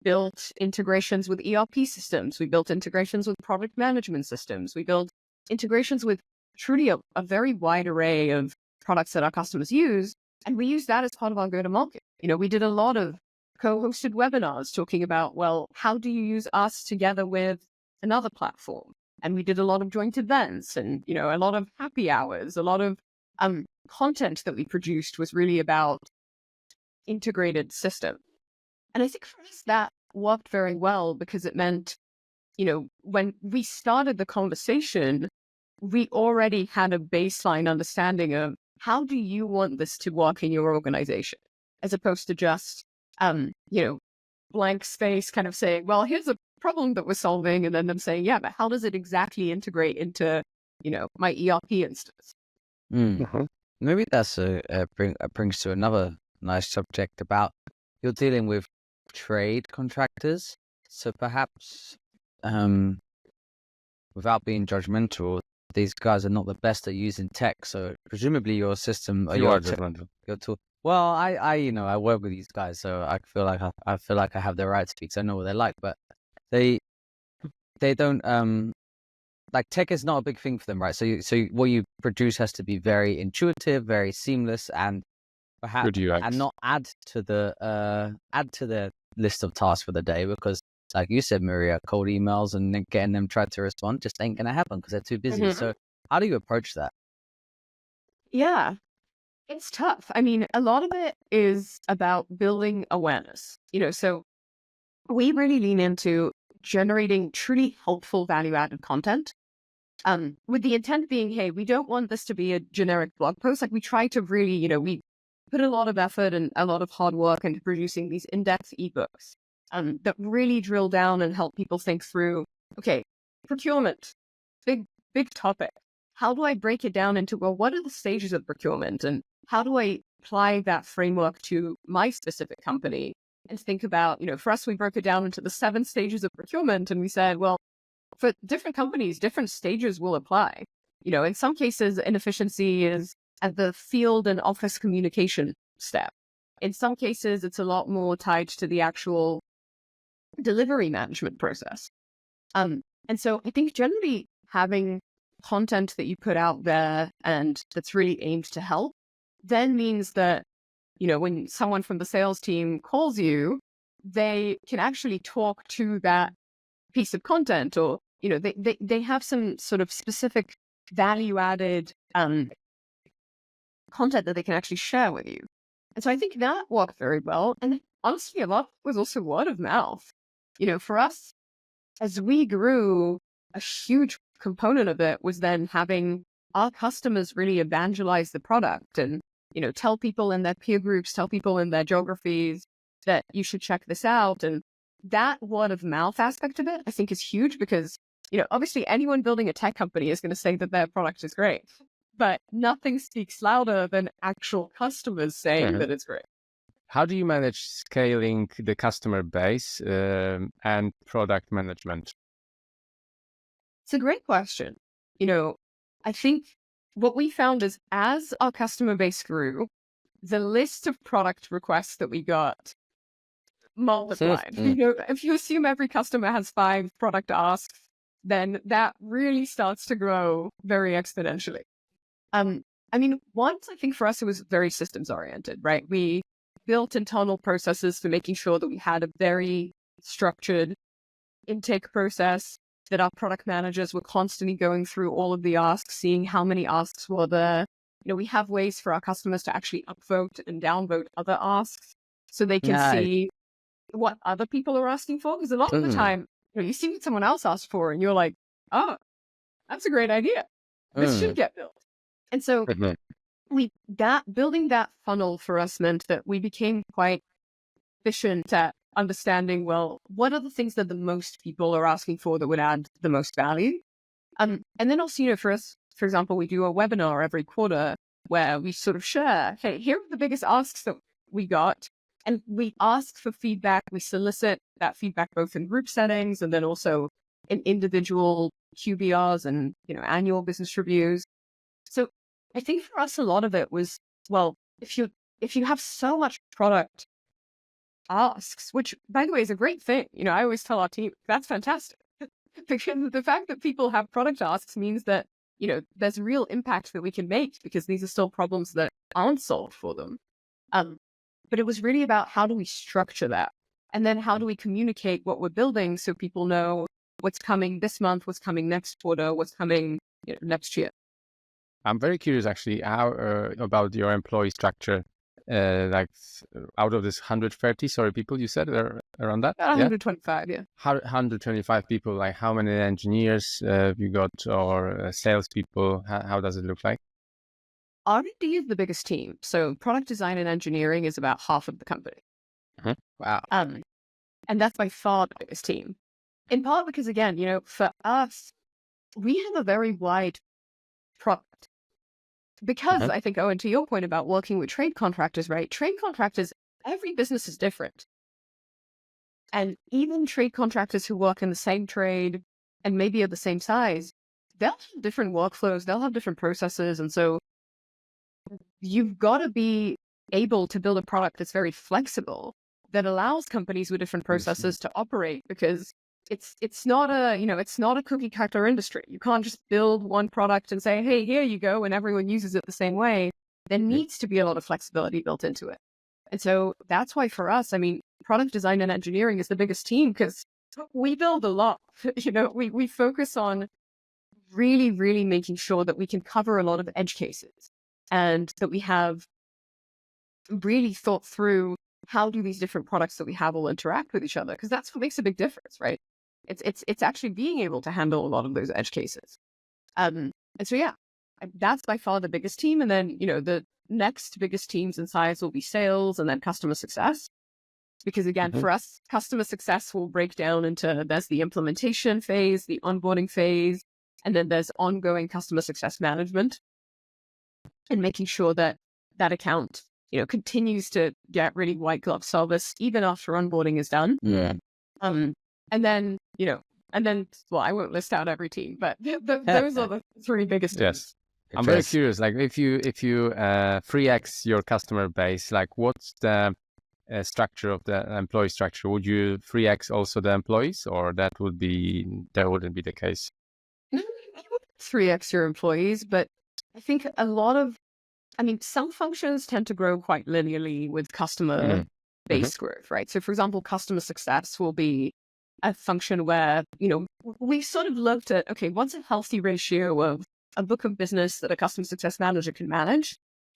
built integrations with ERP systems. We built integrations with product management systems. We built integrations with truly a very wide array of products that our customers use. And we use that as part of our go-to-market. We did a lot of co-hosted webinars talking about, well, how do you use us together with another platform? And we did a lot of joint events and, a lot of happy hours. A lot of content that we produced was really about integrated system. And I think for us, that worked very well because it meant, when we started the conversation, we already had a baseline understanding of how do you want this to work in your organization, as opposed to just, blank space kind of saying, well, here's a problem that we're solving. And then them saying, yeah, but how does it exactly integrate into, my ERP instance? Maybe that's brings to another nice subject about you're dealing with trade contractors. So perhaps, without being judgmental, these guys are not the best at using tech. So presumably your system, or You your are judgmental. your tool. Well, I work with these guys, so I feel like I have the right to speak. So I know what they're like, but they don't like tech is not a big thing for them, right? So what you produce has to be very intuitive, very seamless, and perhaps Good UX. and not add to the list of tasks for the day, because like you said, Maria, cold emails and then getting them tried to respond just ain't gonna happen because they're too busy. Mhm. So how do you approach that? Yeah, it's tough. I mean, a lot of it is about building awareness, so we really lean into generating truly helpful value-added content. With the intent being, hey, we don't want this to be a generic blog post. Like we try to really, we put a lot of effort and a lot of hard work into producing these in-depth ebooks that really drill down and help people think through, okay, procurement, big topic. How do I break it down into, well, what are the stages of procurement and how do I apply that framework to my specific company? And think about, for us, we broke it down into the 7 stages of procurement. And we said, well, for different companies, different stages will apply. In some cases, inefficiency is at the field and office communication step. In some cases, it's a lot more tied to the actual delivery management process. And so I think generally having content that you put out there and that's really aimed to help then means that, when someone from the sales team calls you, they can actually talk to that piece of content, or, they have some sort of specific value-added content that they can actually share with you. And so I think that worked very well. And honestly, a lot was also word of mouth. For us, as we grew, a huge component of it was then having our customers really evangelize the product and, tell people in their peer groups, tell people in their geographies that you should check this out. And that word of mouth aspect of it, I think, is huge because, obviously anyone building a tech company is going to say that their product is great, but nothing speaks louder than actual customers saying that it's great. How do you manage scaling the customer base and product management? It's a great question. I think what we found is as our customer base grew, the list of product requests that we got multiplied. If you assume every customer has 5 product asks, then that really starts to grow very exponentially. Once I think for us, it was very systems oriented, right? We built internal processes for making sure that we had a very structured intake process, that our product managers were constantly going through all of the asks, seeing how many asks were there. We have ways for our customers to actually upvote and downvote other asks so they can see what other people are asking for. Because a lot of the time, you see what someone else asked for and you're like, oh, that's a great idea. This should get built. And so building that funnel for us meant that we became quite efficient at understanding, well, what are the things that the most people are asking for that would add the most value? And then also, for us, for example, we do a webinar every quarter where we sort of share, hey, here are the biggest asks that we got. And we ask for feedback. We solicit that feedback both in group settings and then also in individual QBRs and, annual business reviews. So I think for us, a lot of it was, well, if you have so much product asks, which by the way is a great thing. I always tell our team, that's fantastic. Because the fact that people have product asks means that, there's real impact that we can make because these are still problems that aren't solved for them. But it was really about how do we structure that? And then how do we communicate what we're building so people know what's coming this month, what's coming next quarter, what's coming next year. I'm very curious actually how about your employee structure. like out of this 130, sorry, people you said around that? About 125, yeah. 125 people, like how many engineers have you got, or salespeople? How does it look like? R&D is the biggest team. So product design and engineering is about half of the company. Wow. And that's by far the biggest team. In part because, again, for us, we have a very wide product. Because I think, Owen, to your point about working with trade contractors, right? Trade contractors, every business is different. And even trade contractors who work in the same trade and maybe are the same size, they'll have different workflows, they'll have different processes. And so you've got to be able to build a product that's very flexible, that allows companies with different processes to operate, because it's not a cookie cutter industry. You can't just build one product and say, hey, here you go, and everyone uses it the same way. There needs to be a lot of flexibility built into it. And so that's why for us, I mean, product design and engineering is the biggest team, because we build a lot. We focus on really, really making sure that we can cover a lot of edge cases, and that we have really thought through how do these different products that we have all interact with each other, because that's what makes a big difference, right? It's actually being able to handle a lot of those edge cases. And so, yeah, that's by far the biggest team. And then, the next biggest teams in size will be sales and then customer success. Because again, for us, customer success will break down into, there's the implementation phase, the onboarding phase, and then there's ongoing customer success management, and making sure that that account, continues to get really white glove service even after onboarding is done. Yeah. And then, well, I won't list out every team, but those are the three biggest teams. Yes. I'm very curious, like if you 3x your customer base, like what's the structure of the employee structure? Would you 3x also the employees, or that wouldn't be the case? No, you wouldn't 3x your employees, but I think some functions tend to grow quite linearly with customer base growth, right? So for example, customer success will be a function where, we sort of looked at, okay, what's a healthy ratio of a book of business that a customer success manager can manage?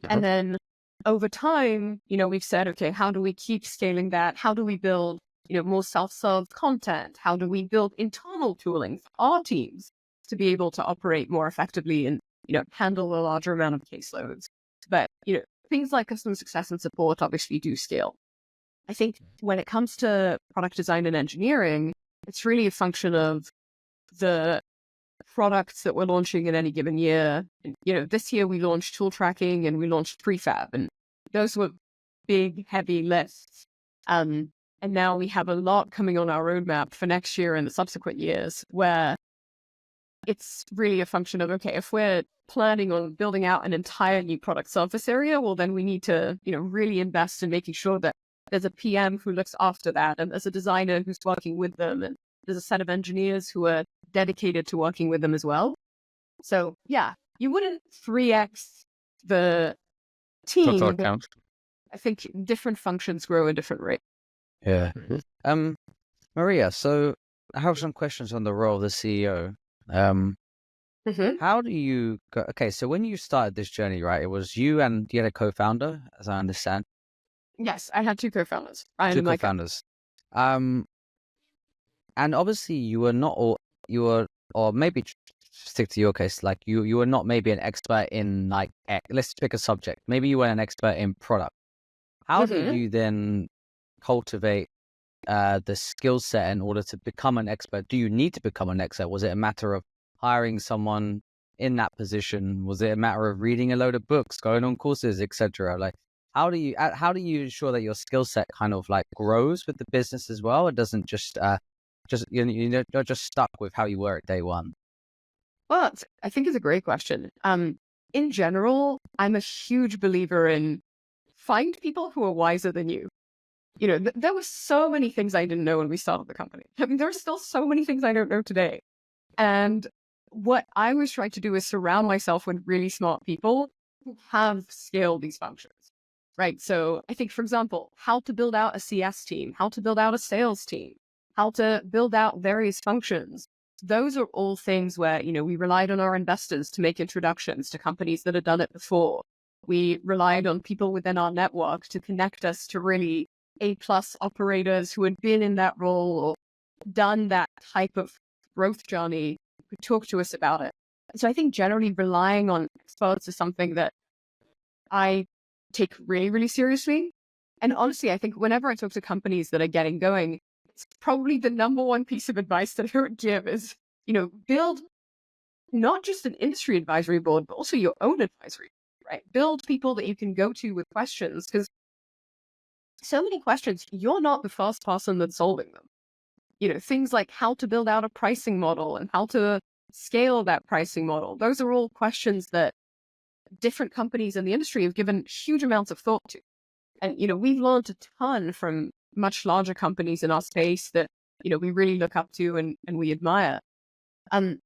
And then over time, we've said, okay, how do we keep scaling that? How do we build, more self-serve content? How do we build internal tooling for our teams to be able to operate more effectively and, handle a larger amount of caseloads? But, things like customer success and support obviously do scale. I think when it comes to product design and engineering, it's really a function of the products that we're launching in any given year. And, this year we launched tool tracking and we launched prefab, and those were big, heavy lists. And now we have a lot coming on our roadmap for next year and the subsequent years, where it's really a function of, okay, if we're planning on building out an entire new product surface area, well, then we need to, really invest in making sure that there's a PM who looks after that, and there's a designer who's working with them, and there's a set of engineers who are dedicated to working with them as well. So yeah, you wouldn't 3x the team. Total count. I think different functions grow at different rates. Yeah. Maria, so I have some questions on the role of the CEO. How do you go? Okay, so when you started this journey, right, it was you and you had a co-founder, as I understand. Yes, I had two co-founders. Two co-founders. And obviously or maybe stick to your case, like you were not maybe an expert in let's pick a subject. Maybe you weren't an expert in product. How did you then cultivate the skill set in order to become an expert? Do you need to become an expert? Was it a matter of hiring someone in that position? Was it a matter of reading a load of books, going on courses, etc.? Like, how do you ensure that your skill set kind of like grows with the business as well? It doesn't just you're not just stuck with how you were at day one. Well, I think it's a great question. In general, I'm a huge believer in find people who are wiser than you. There were so many things I didn't know when we started the company. I mean, there's still so many things I don't know today. And what I always try to do is surround myself with really smart people who have scaled these functions, right? So I think, for example, how to build out a CS team, how to build out a sales team, how to build out various functions. Those are all things where, we relied on our investors to make introductions to companies that had done it before. We relied on people within our network to connect us to really A+ operators who had been in that role or done that type of growth journey, who talk to us about it. So I think generally relying on experts is something that I take really, really seriously. And honestly, I think whenever I talk to companies that are getting going, it's probably the number one piece of advice that I would give is, build not just an industry advisory board, but also your own advisory, right? Build people that you can go to with questions, because so many questions, you're not the first person that's solving them. Things like how to build out a pricing model and how to scale that pricing model. Those are all questions that different companies in the industry have given huge amounts of thought to. And, we've learned a ton from much larger companies in our space that, we really look up to and we admire. And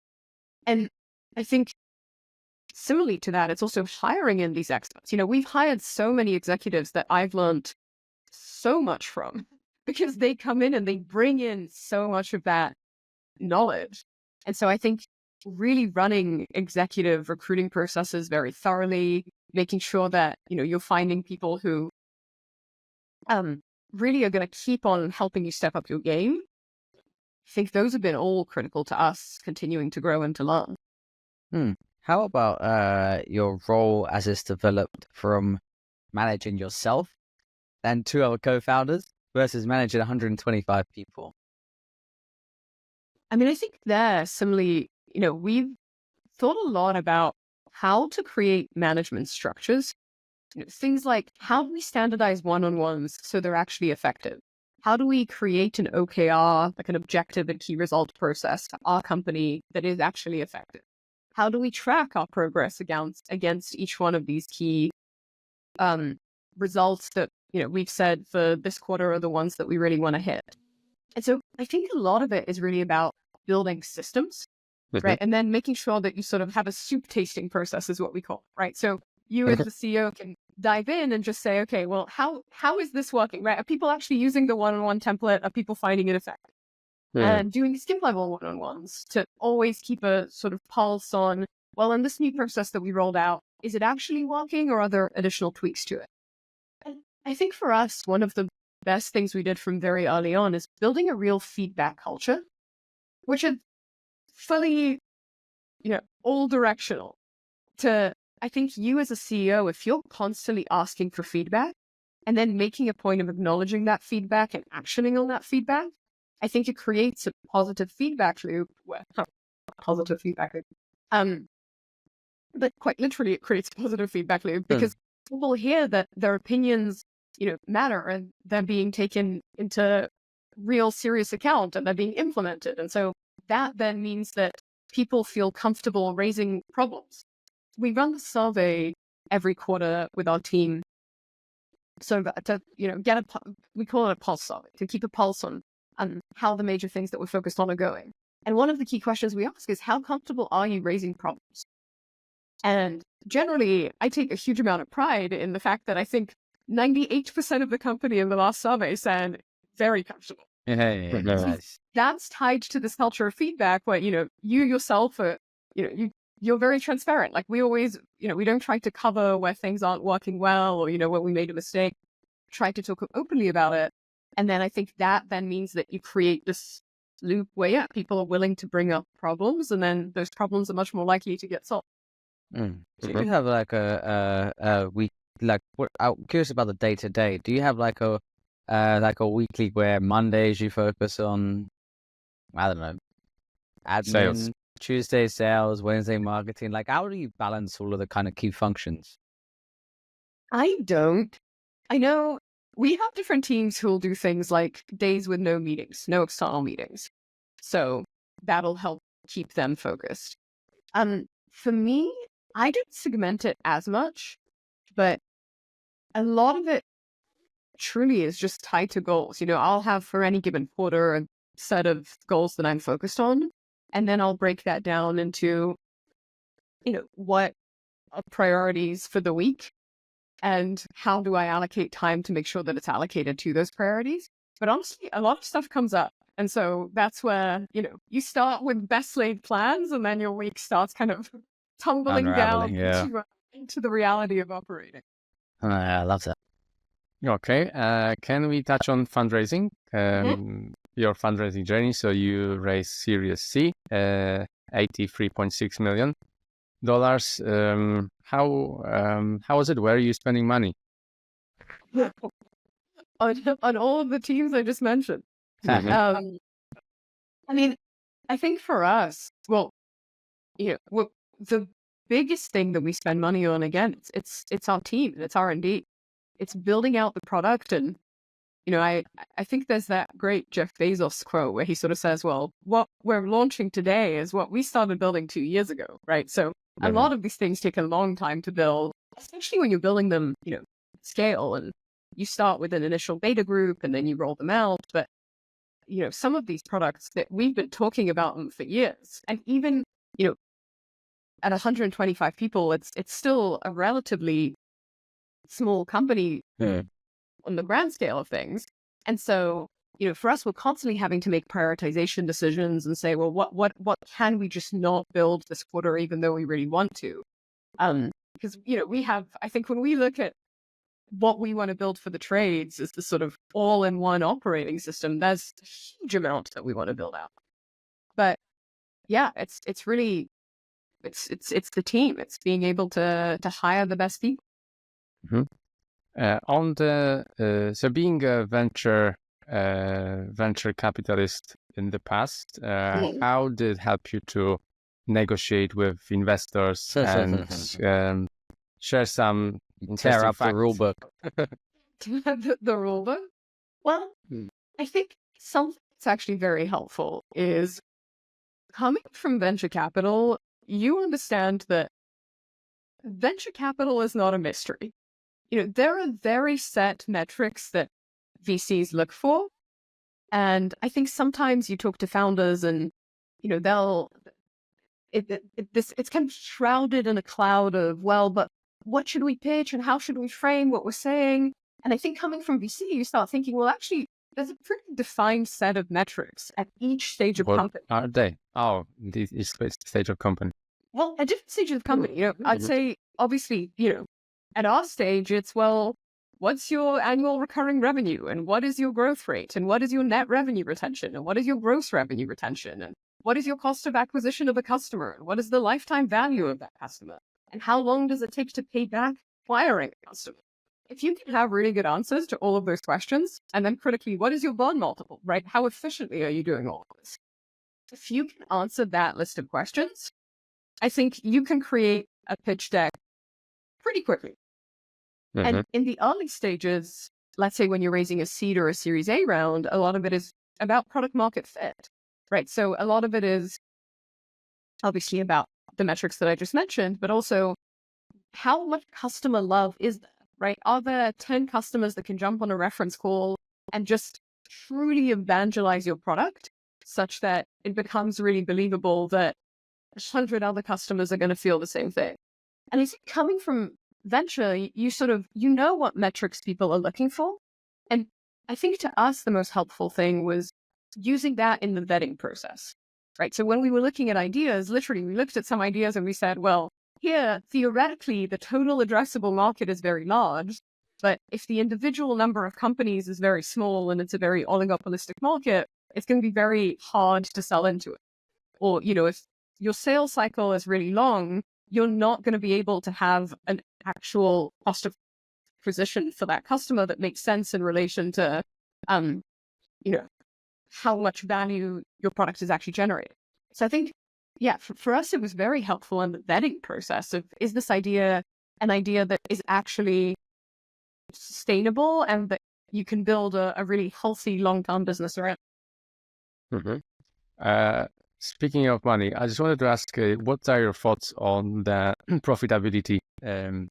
I think similarly to that, it's also hiring in these experts. We've hired so many executives that I've learned so much from, because they come in and they bring in so much of that knowledge. And so I think really running executive recruiting processes very thoroughly, making sure that, you're finding people who really are going to keep on helping you step up your game. I think those have been all critical to us continuing to grow and to learn. How about your role as it's developed from managing yourself and 2 other co-founders versus managing 125 people? I mean, I think there, similarly, we've thought a lot about how to create management structures. Things like, how do we standardize one-on-ones so they're actually effective? How do we create an OKR, like an objective and key result process for our company that is actually effective? How do we track our progress against each one of these key results that, we've said for this quarter are the ones that we really want to hit? And so I think a lot of it is really about building systems, right? And then making sure that you sort of have a soup tasting process is what we call it, right? So you as the CEO can dive in and just say, okay, well, how is this working, right? Are people actually using the one-on-one template? Are people finding it effective? And doing skip level one-on-ones to always keep a sort of pulse on, well, in this new process that we rolled out, is it actually working or are there additional tweaks to it? And I think for us, one of the best things we did from very early on is building a real feedback culture, which is fully, all directional. I think you as a CEO, if you're constantly asking for feedback and then making a point of acknowledging that feedback and actioning on that feedback, I think it creates a positive feedback loop. But quite literally, it creates a positive feedback loop because people hear that their opinions, matter and they're being taken into real serious account and they're being implemented. And so that then means that people feel comfortable raising problems. We run the survey every quarter with our team. So to, we call it a pulse survey, to keep a pulse on how the major things that we're focused on are going. And one of the key questions we ask is, how comfortable are you raising problems? And generally, I take a huge amount of pride in the fact that I think 98% of the company in the last survey said very comfortable. Nice. That's tied to this culture of feedback where, you yourself are, you're very transparent. Like we always, we don't try to cover where things aren't working well or, where we made a mistake, try to talk openly about it. And then I think that then means that you create this loop where, people are willing to bring up problems and then those problems are much more likely to get solved. So you have like a week, like I'm curious about the day to day. Do you have like a weekly where Mondays you focus on, I don't know, admin, Sales. Tuesday sales, Wednesday marketing? Like how do you balance all of the kind of key functions? I don't. I know we have different teams who will do things like days with no meetings, no external meetings. So that'll help keep them focused. For me, I don't segment it as much, but a lot of it truly is just tied to goals. I'll have for any given quarter a set of goals that I'm focused on, and then I'll break that down into, what are priorities for the week and how do I allocate time to make sure that it's allocated to those priorities. But honestly, a lot of stuff comes up. And so that's where, you start with best laid plans and then your week starts kind of tumbling down Unraveling, into the reality of operating. I love that. Okay. Can we touch on fundraising? Your fundraising journey. So you raised Series C, $83.6 million. How was it? Where are you spending money? On all of the teams I just mentioned. Mhm. I mean, I think for us, well, the biggest thing that we spend money on, again, it's our team, it's R&D. It's building out the product. And, I think there's that great Jeff Bezos quote where he sort of says, well, what we're launching today is what we started building 2 years ago, right? So a lot of these things take a long time to build, especially when you're building them, scale. And you start with an initial beta group and then you roll them out. But, some of these products that we've been talking about them for years, and even, at 125 people, it's still a relatively small company on the grand scale of things. And so, for us, we're constantly having to make prioritization decisions and say, well, what can we just not build this quarter, even though we really want to? Because, we have, I think when we look at what we want to build for the trades is the sort of all-in-one operating system, there's a huge amount that we want to build out. But yeah, it's really, it's the team. It's being able to hire the best people. So being a venture capitalist in the past, how did it help you to negotiate with investors and share some Tear up facts? the rule book. The rule book? Well, I think something that's actually very helpful is coming from venture capital, you understand that venture capital is not a mystery. There are very set metrics that VCs look for. And I think sometimes you talk to founders and, it's kind of shrouded in a cloud of, well, but what should we pitch and how should we frame what we're saying? And I think coming from VC, you start thinking, well, actually, there's a pretty defined set of metrics at each stage of company. Are they? Oh, each stage of company. Well, at different stages of company, I'd say, obviously, at our stage, it's, well, what's your annual recurring revenue? And what is your growth rate? And what is your net revenue retention? And what is your gross revenue retention? And what is your cost of acquisition of a customer? And what is the lifetime value of that customer? And how long does it take to pay back acquiring a customer? If you can have really good answers to all of those questions, and then critically, what is your burn multiple, right? How efficiently are you doing all of this? If you can answer that list of questions, I think you can create a pitch deck pretty quickly. And in the early stages, let's say when you're raising a seed or a Series A round, a lot of it is about product market fit, right? So a lot of it is obviously about the metrics that I just mentioned, but also how much customer love is there, right? Are there 10 customers that can jump on a reference call and just truly evangelize your product such that it becomes really believable that 100 other customers are going to feel the same thing? And I think coming from venture, you sort of, what metrics people are looking for. And I think to us, the most helpful thing was using that in the vetting process, right? So when we were looking at ideas, literally, we looked at some ideas and we said, well, here, theoretically, the total addressable market is very large, but if the individual number of companies is very small and it's a very oligopolistic market, it's going to be very hard to sell into it. Or, if your sales cycle is really long, you're not going to be able to have an actual cost of acquisition for that customer that makes sense in relation to, how much value your product is actually generating. So I think, for us, it was very helpful in the vetting process of, is this idea an idea that is actually sustainable and that you can build a really healthy long-term business around? Speaking of money, I just wanted to ask, what are your thoughts on the profitability? And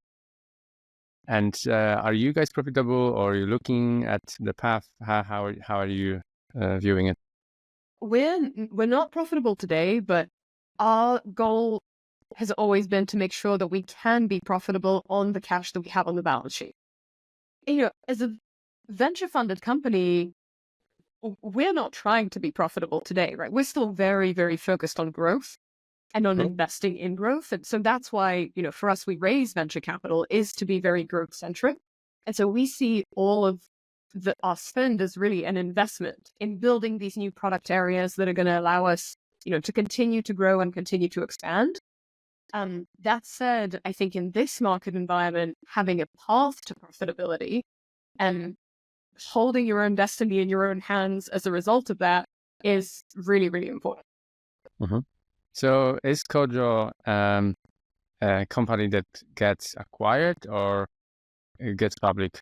are you guys profitable, or are you looking at the path? How are you viewing it? We're not profitable today, but our goal has always been to make sure that we can be profitable on the cash that we have on the balance sheet. As a venture-funded company, we're not trying to be profitable today, right? We're still very, very focused on growth. and on investing in growth. And so that's why, for us, we raise venture capital is to be very growth centric. And so we see all of our spend as really an investment in building these new product areas that are going to allow us, to continue to grow and continue to expand. That said, I think in this market environment, having a path to profitability and holding your own destiny in your own hands as a result of that is really, really important. Mm-hmm. So is Kojo a company that gets acquired or it gets public?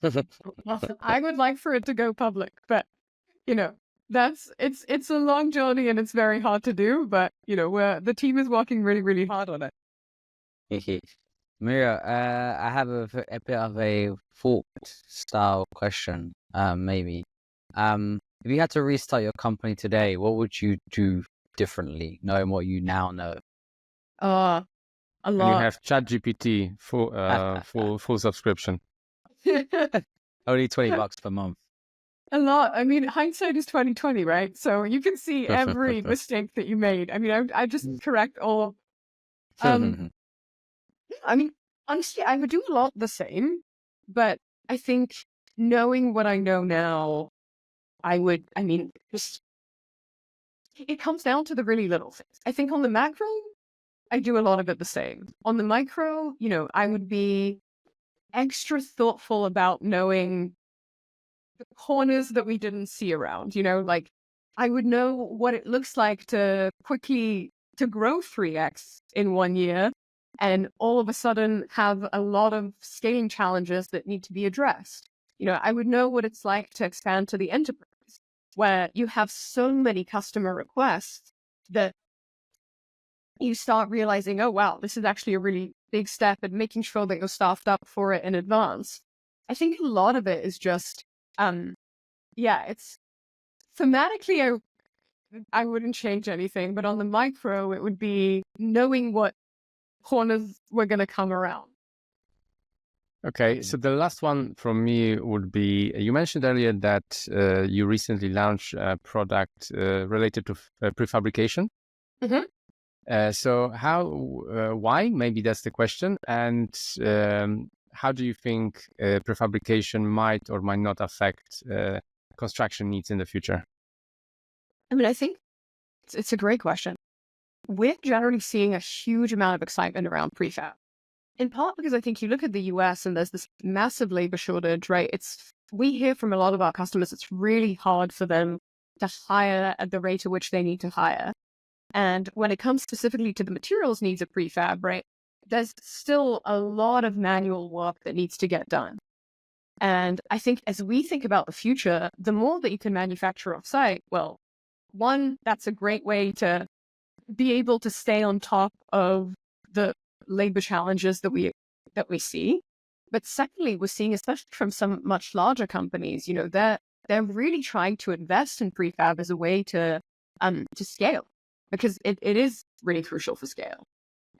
I would like for it to go public, but it's a long journey and it's very hard to do. But the team is working really, really hard on it. Maria, I have a bit of a thought style question, maybe. If you had to restart your company today, what would you do differently, knowing what you now know? A lot. And you have ChatGPT full subscription. Only $20 per month. A lot. I mean, hindsight is 20/20, right? So you can see every mistake that you made. I mean, I just correct all. I mean, honestly, I would do a lot the same, but I think knowing what I know now, just it comes down to the really little things. I think on the macro, I do a lot of it the same. On the micro, I would be extra thoughtful about knowing the corners that we didn't see around, like I would know what it looks like to grow 3x in 1 year and all of a sudden have a lot of scaling challenges that need to be addressed. I would know what it's like to expand to the enterprise where you have so many customer requests that you start realizing, oh, wow, this is actually a really big step and making sure that you're staffed up for it in advance. I think a lot of it is just, it's thematically, I wouldn't change anything, but on the micro, it would be knowing what corners we're going to come around. Okay, so the last one from me would be, you mentioned earlier that you recently launched a product related to prefabrication. Mm-hmm. So why? Maybe that's the question. And how do you think prefabrication might or might not affect construction needs in the future? I mean, I think it's a great question. We're generally seeing a huge amount of excitement around prefab. In part because I think you look at the US and there's this massive labor shortage, right? We hear from a lot of our customers, it's really hard for them to hire at the rate at which they need to hire. And when it comes specifically to the materials needs of prefab, right, there's still a lot of manual work that needs to get done. And I think as we think about the future, the more that you can manufacture offsite, well, one, that's a great way to be able to stay on top of the labor challenges that we see. But secondly, we're seeing, especially from some much larger companies, they're really trying to invest in prefab as a way to scale, because it is really crucial for scale.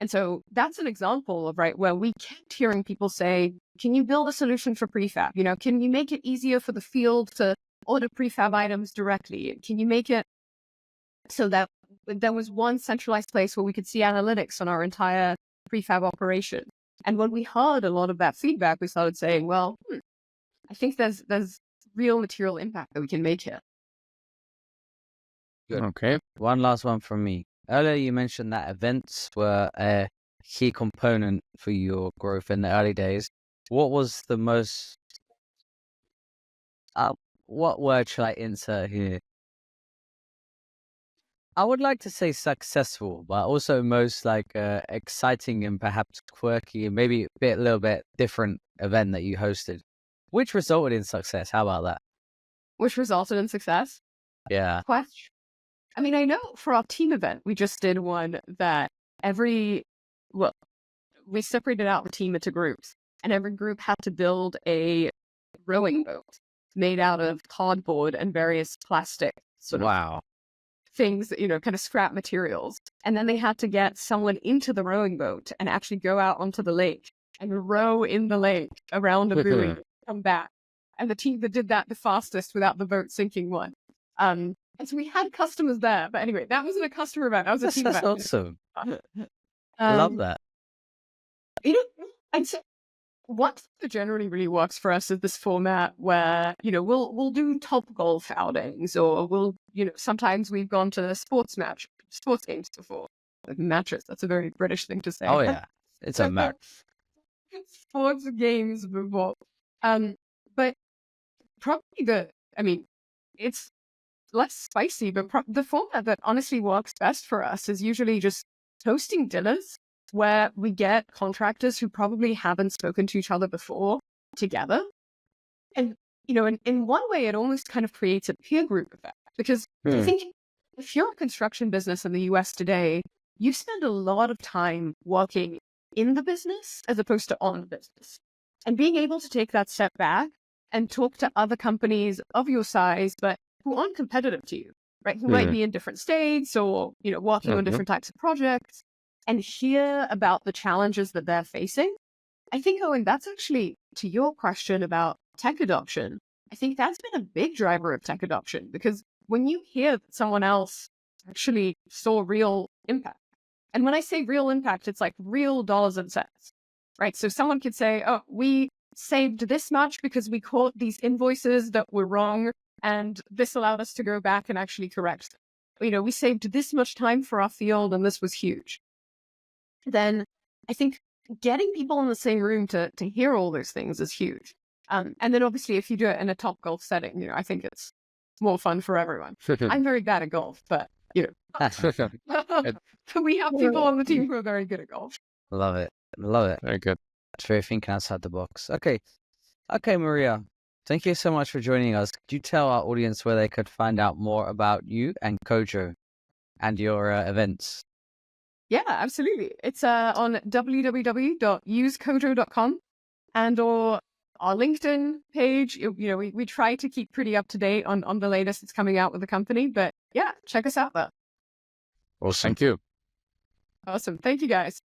And so that's an example of where we kept hearing people say, can you build a solution for prefab? Can you make it easier for the field to order prefab items directly? Can you make it so that there was one centralized place where we could see analytics on our entire prefab operation? And when we heard a lot of that feedback, we started saying, well, I think there's real material impact that we can make here. Good. Okay. One last one from me. Earlier, you mentioned that events were a key component for your growth in the early days. What was the most, what word should I insert here? I would like to say successful, but also most exciting and perhaps quirky and maybe a little bit different event that you hosted, which resulted in success. How about that? Which resulted in success? Yeah. Question. I mean, I know for our team event, we just did one that we separated out the team into groups, and every group had to build a rowing boat made out of cardboard and various plastic Wow. things, kind of scrap materials. And then they had to get someone into the rowing boat and actually go out onto the lake and row in the lake around a buoy, come back. And the team that did that the fastest without the boat sinking won. And so we had customers there. But anyway, that wasn't a customer event. That was a team That's event. awesome. I love that. You know, I'd say what generally really works for us is this format where, we'll do top golf outings, or we'll, sometimes we've gone to sports games before. Matches, that's a very British thing to say. Oh yeah, it's a match. Sports games before. But probably it's less spicy, but the format that honestly works best for us is usually just hosting dinners where we get contractors who probably haven't spoken to each other before together. And, in one way, it almost kind of creates a peer group effect, because I think if you're a construction business in the US today, you spend a lot of time working in the business as opposed to on the business. And being able to take that step back and talk to other companies of your size, but who aren't competitive to you, right? Who might be in different states or, working on different types of projects, and hear about the challenges that they're facing. I think, Owen, that's actually, to your question about tech adoption, I think that's been a big driver of tech adoption, because when you hear that someone else actually saw real impact, and when I say real impact, it's like real dollars and cents, right? So someone could say, oh, we saved this much because we caught these invoices that were wrong, and this allowed us to go back and actually correct them. We saved this much time for our field, and this was huge. Then I think getting people in the same room to hear all those things is huge. And then obviously if you do it in a top golf setting, I think it's more fun for everyone. I'm very bad at golf, but we have people on the team who are very good at golf. Love it. Love it. Very good. It's very thinking outside the box. Okay, Maria, thank you so much for joining us. Could you tell our audience where they could find out more about you and Kojo and your events? Yeah, absolutely. It's on www.usekojo.com and or our LinkedIn page. We try to keep pretty up to date on the latest that's coming out with the company. But yeah, check us out there. Awesome. Thank you. Awesome. Thank you, guys.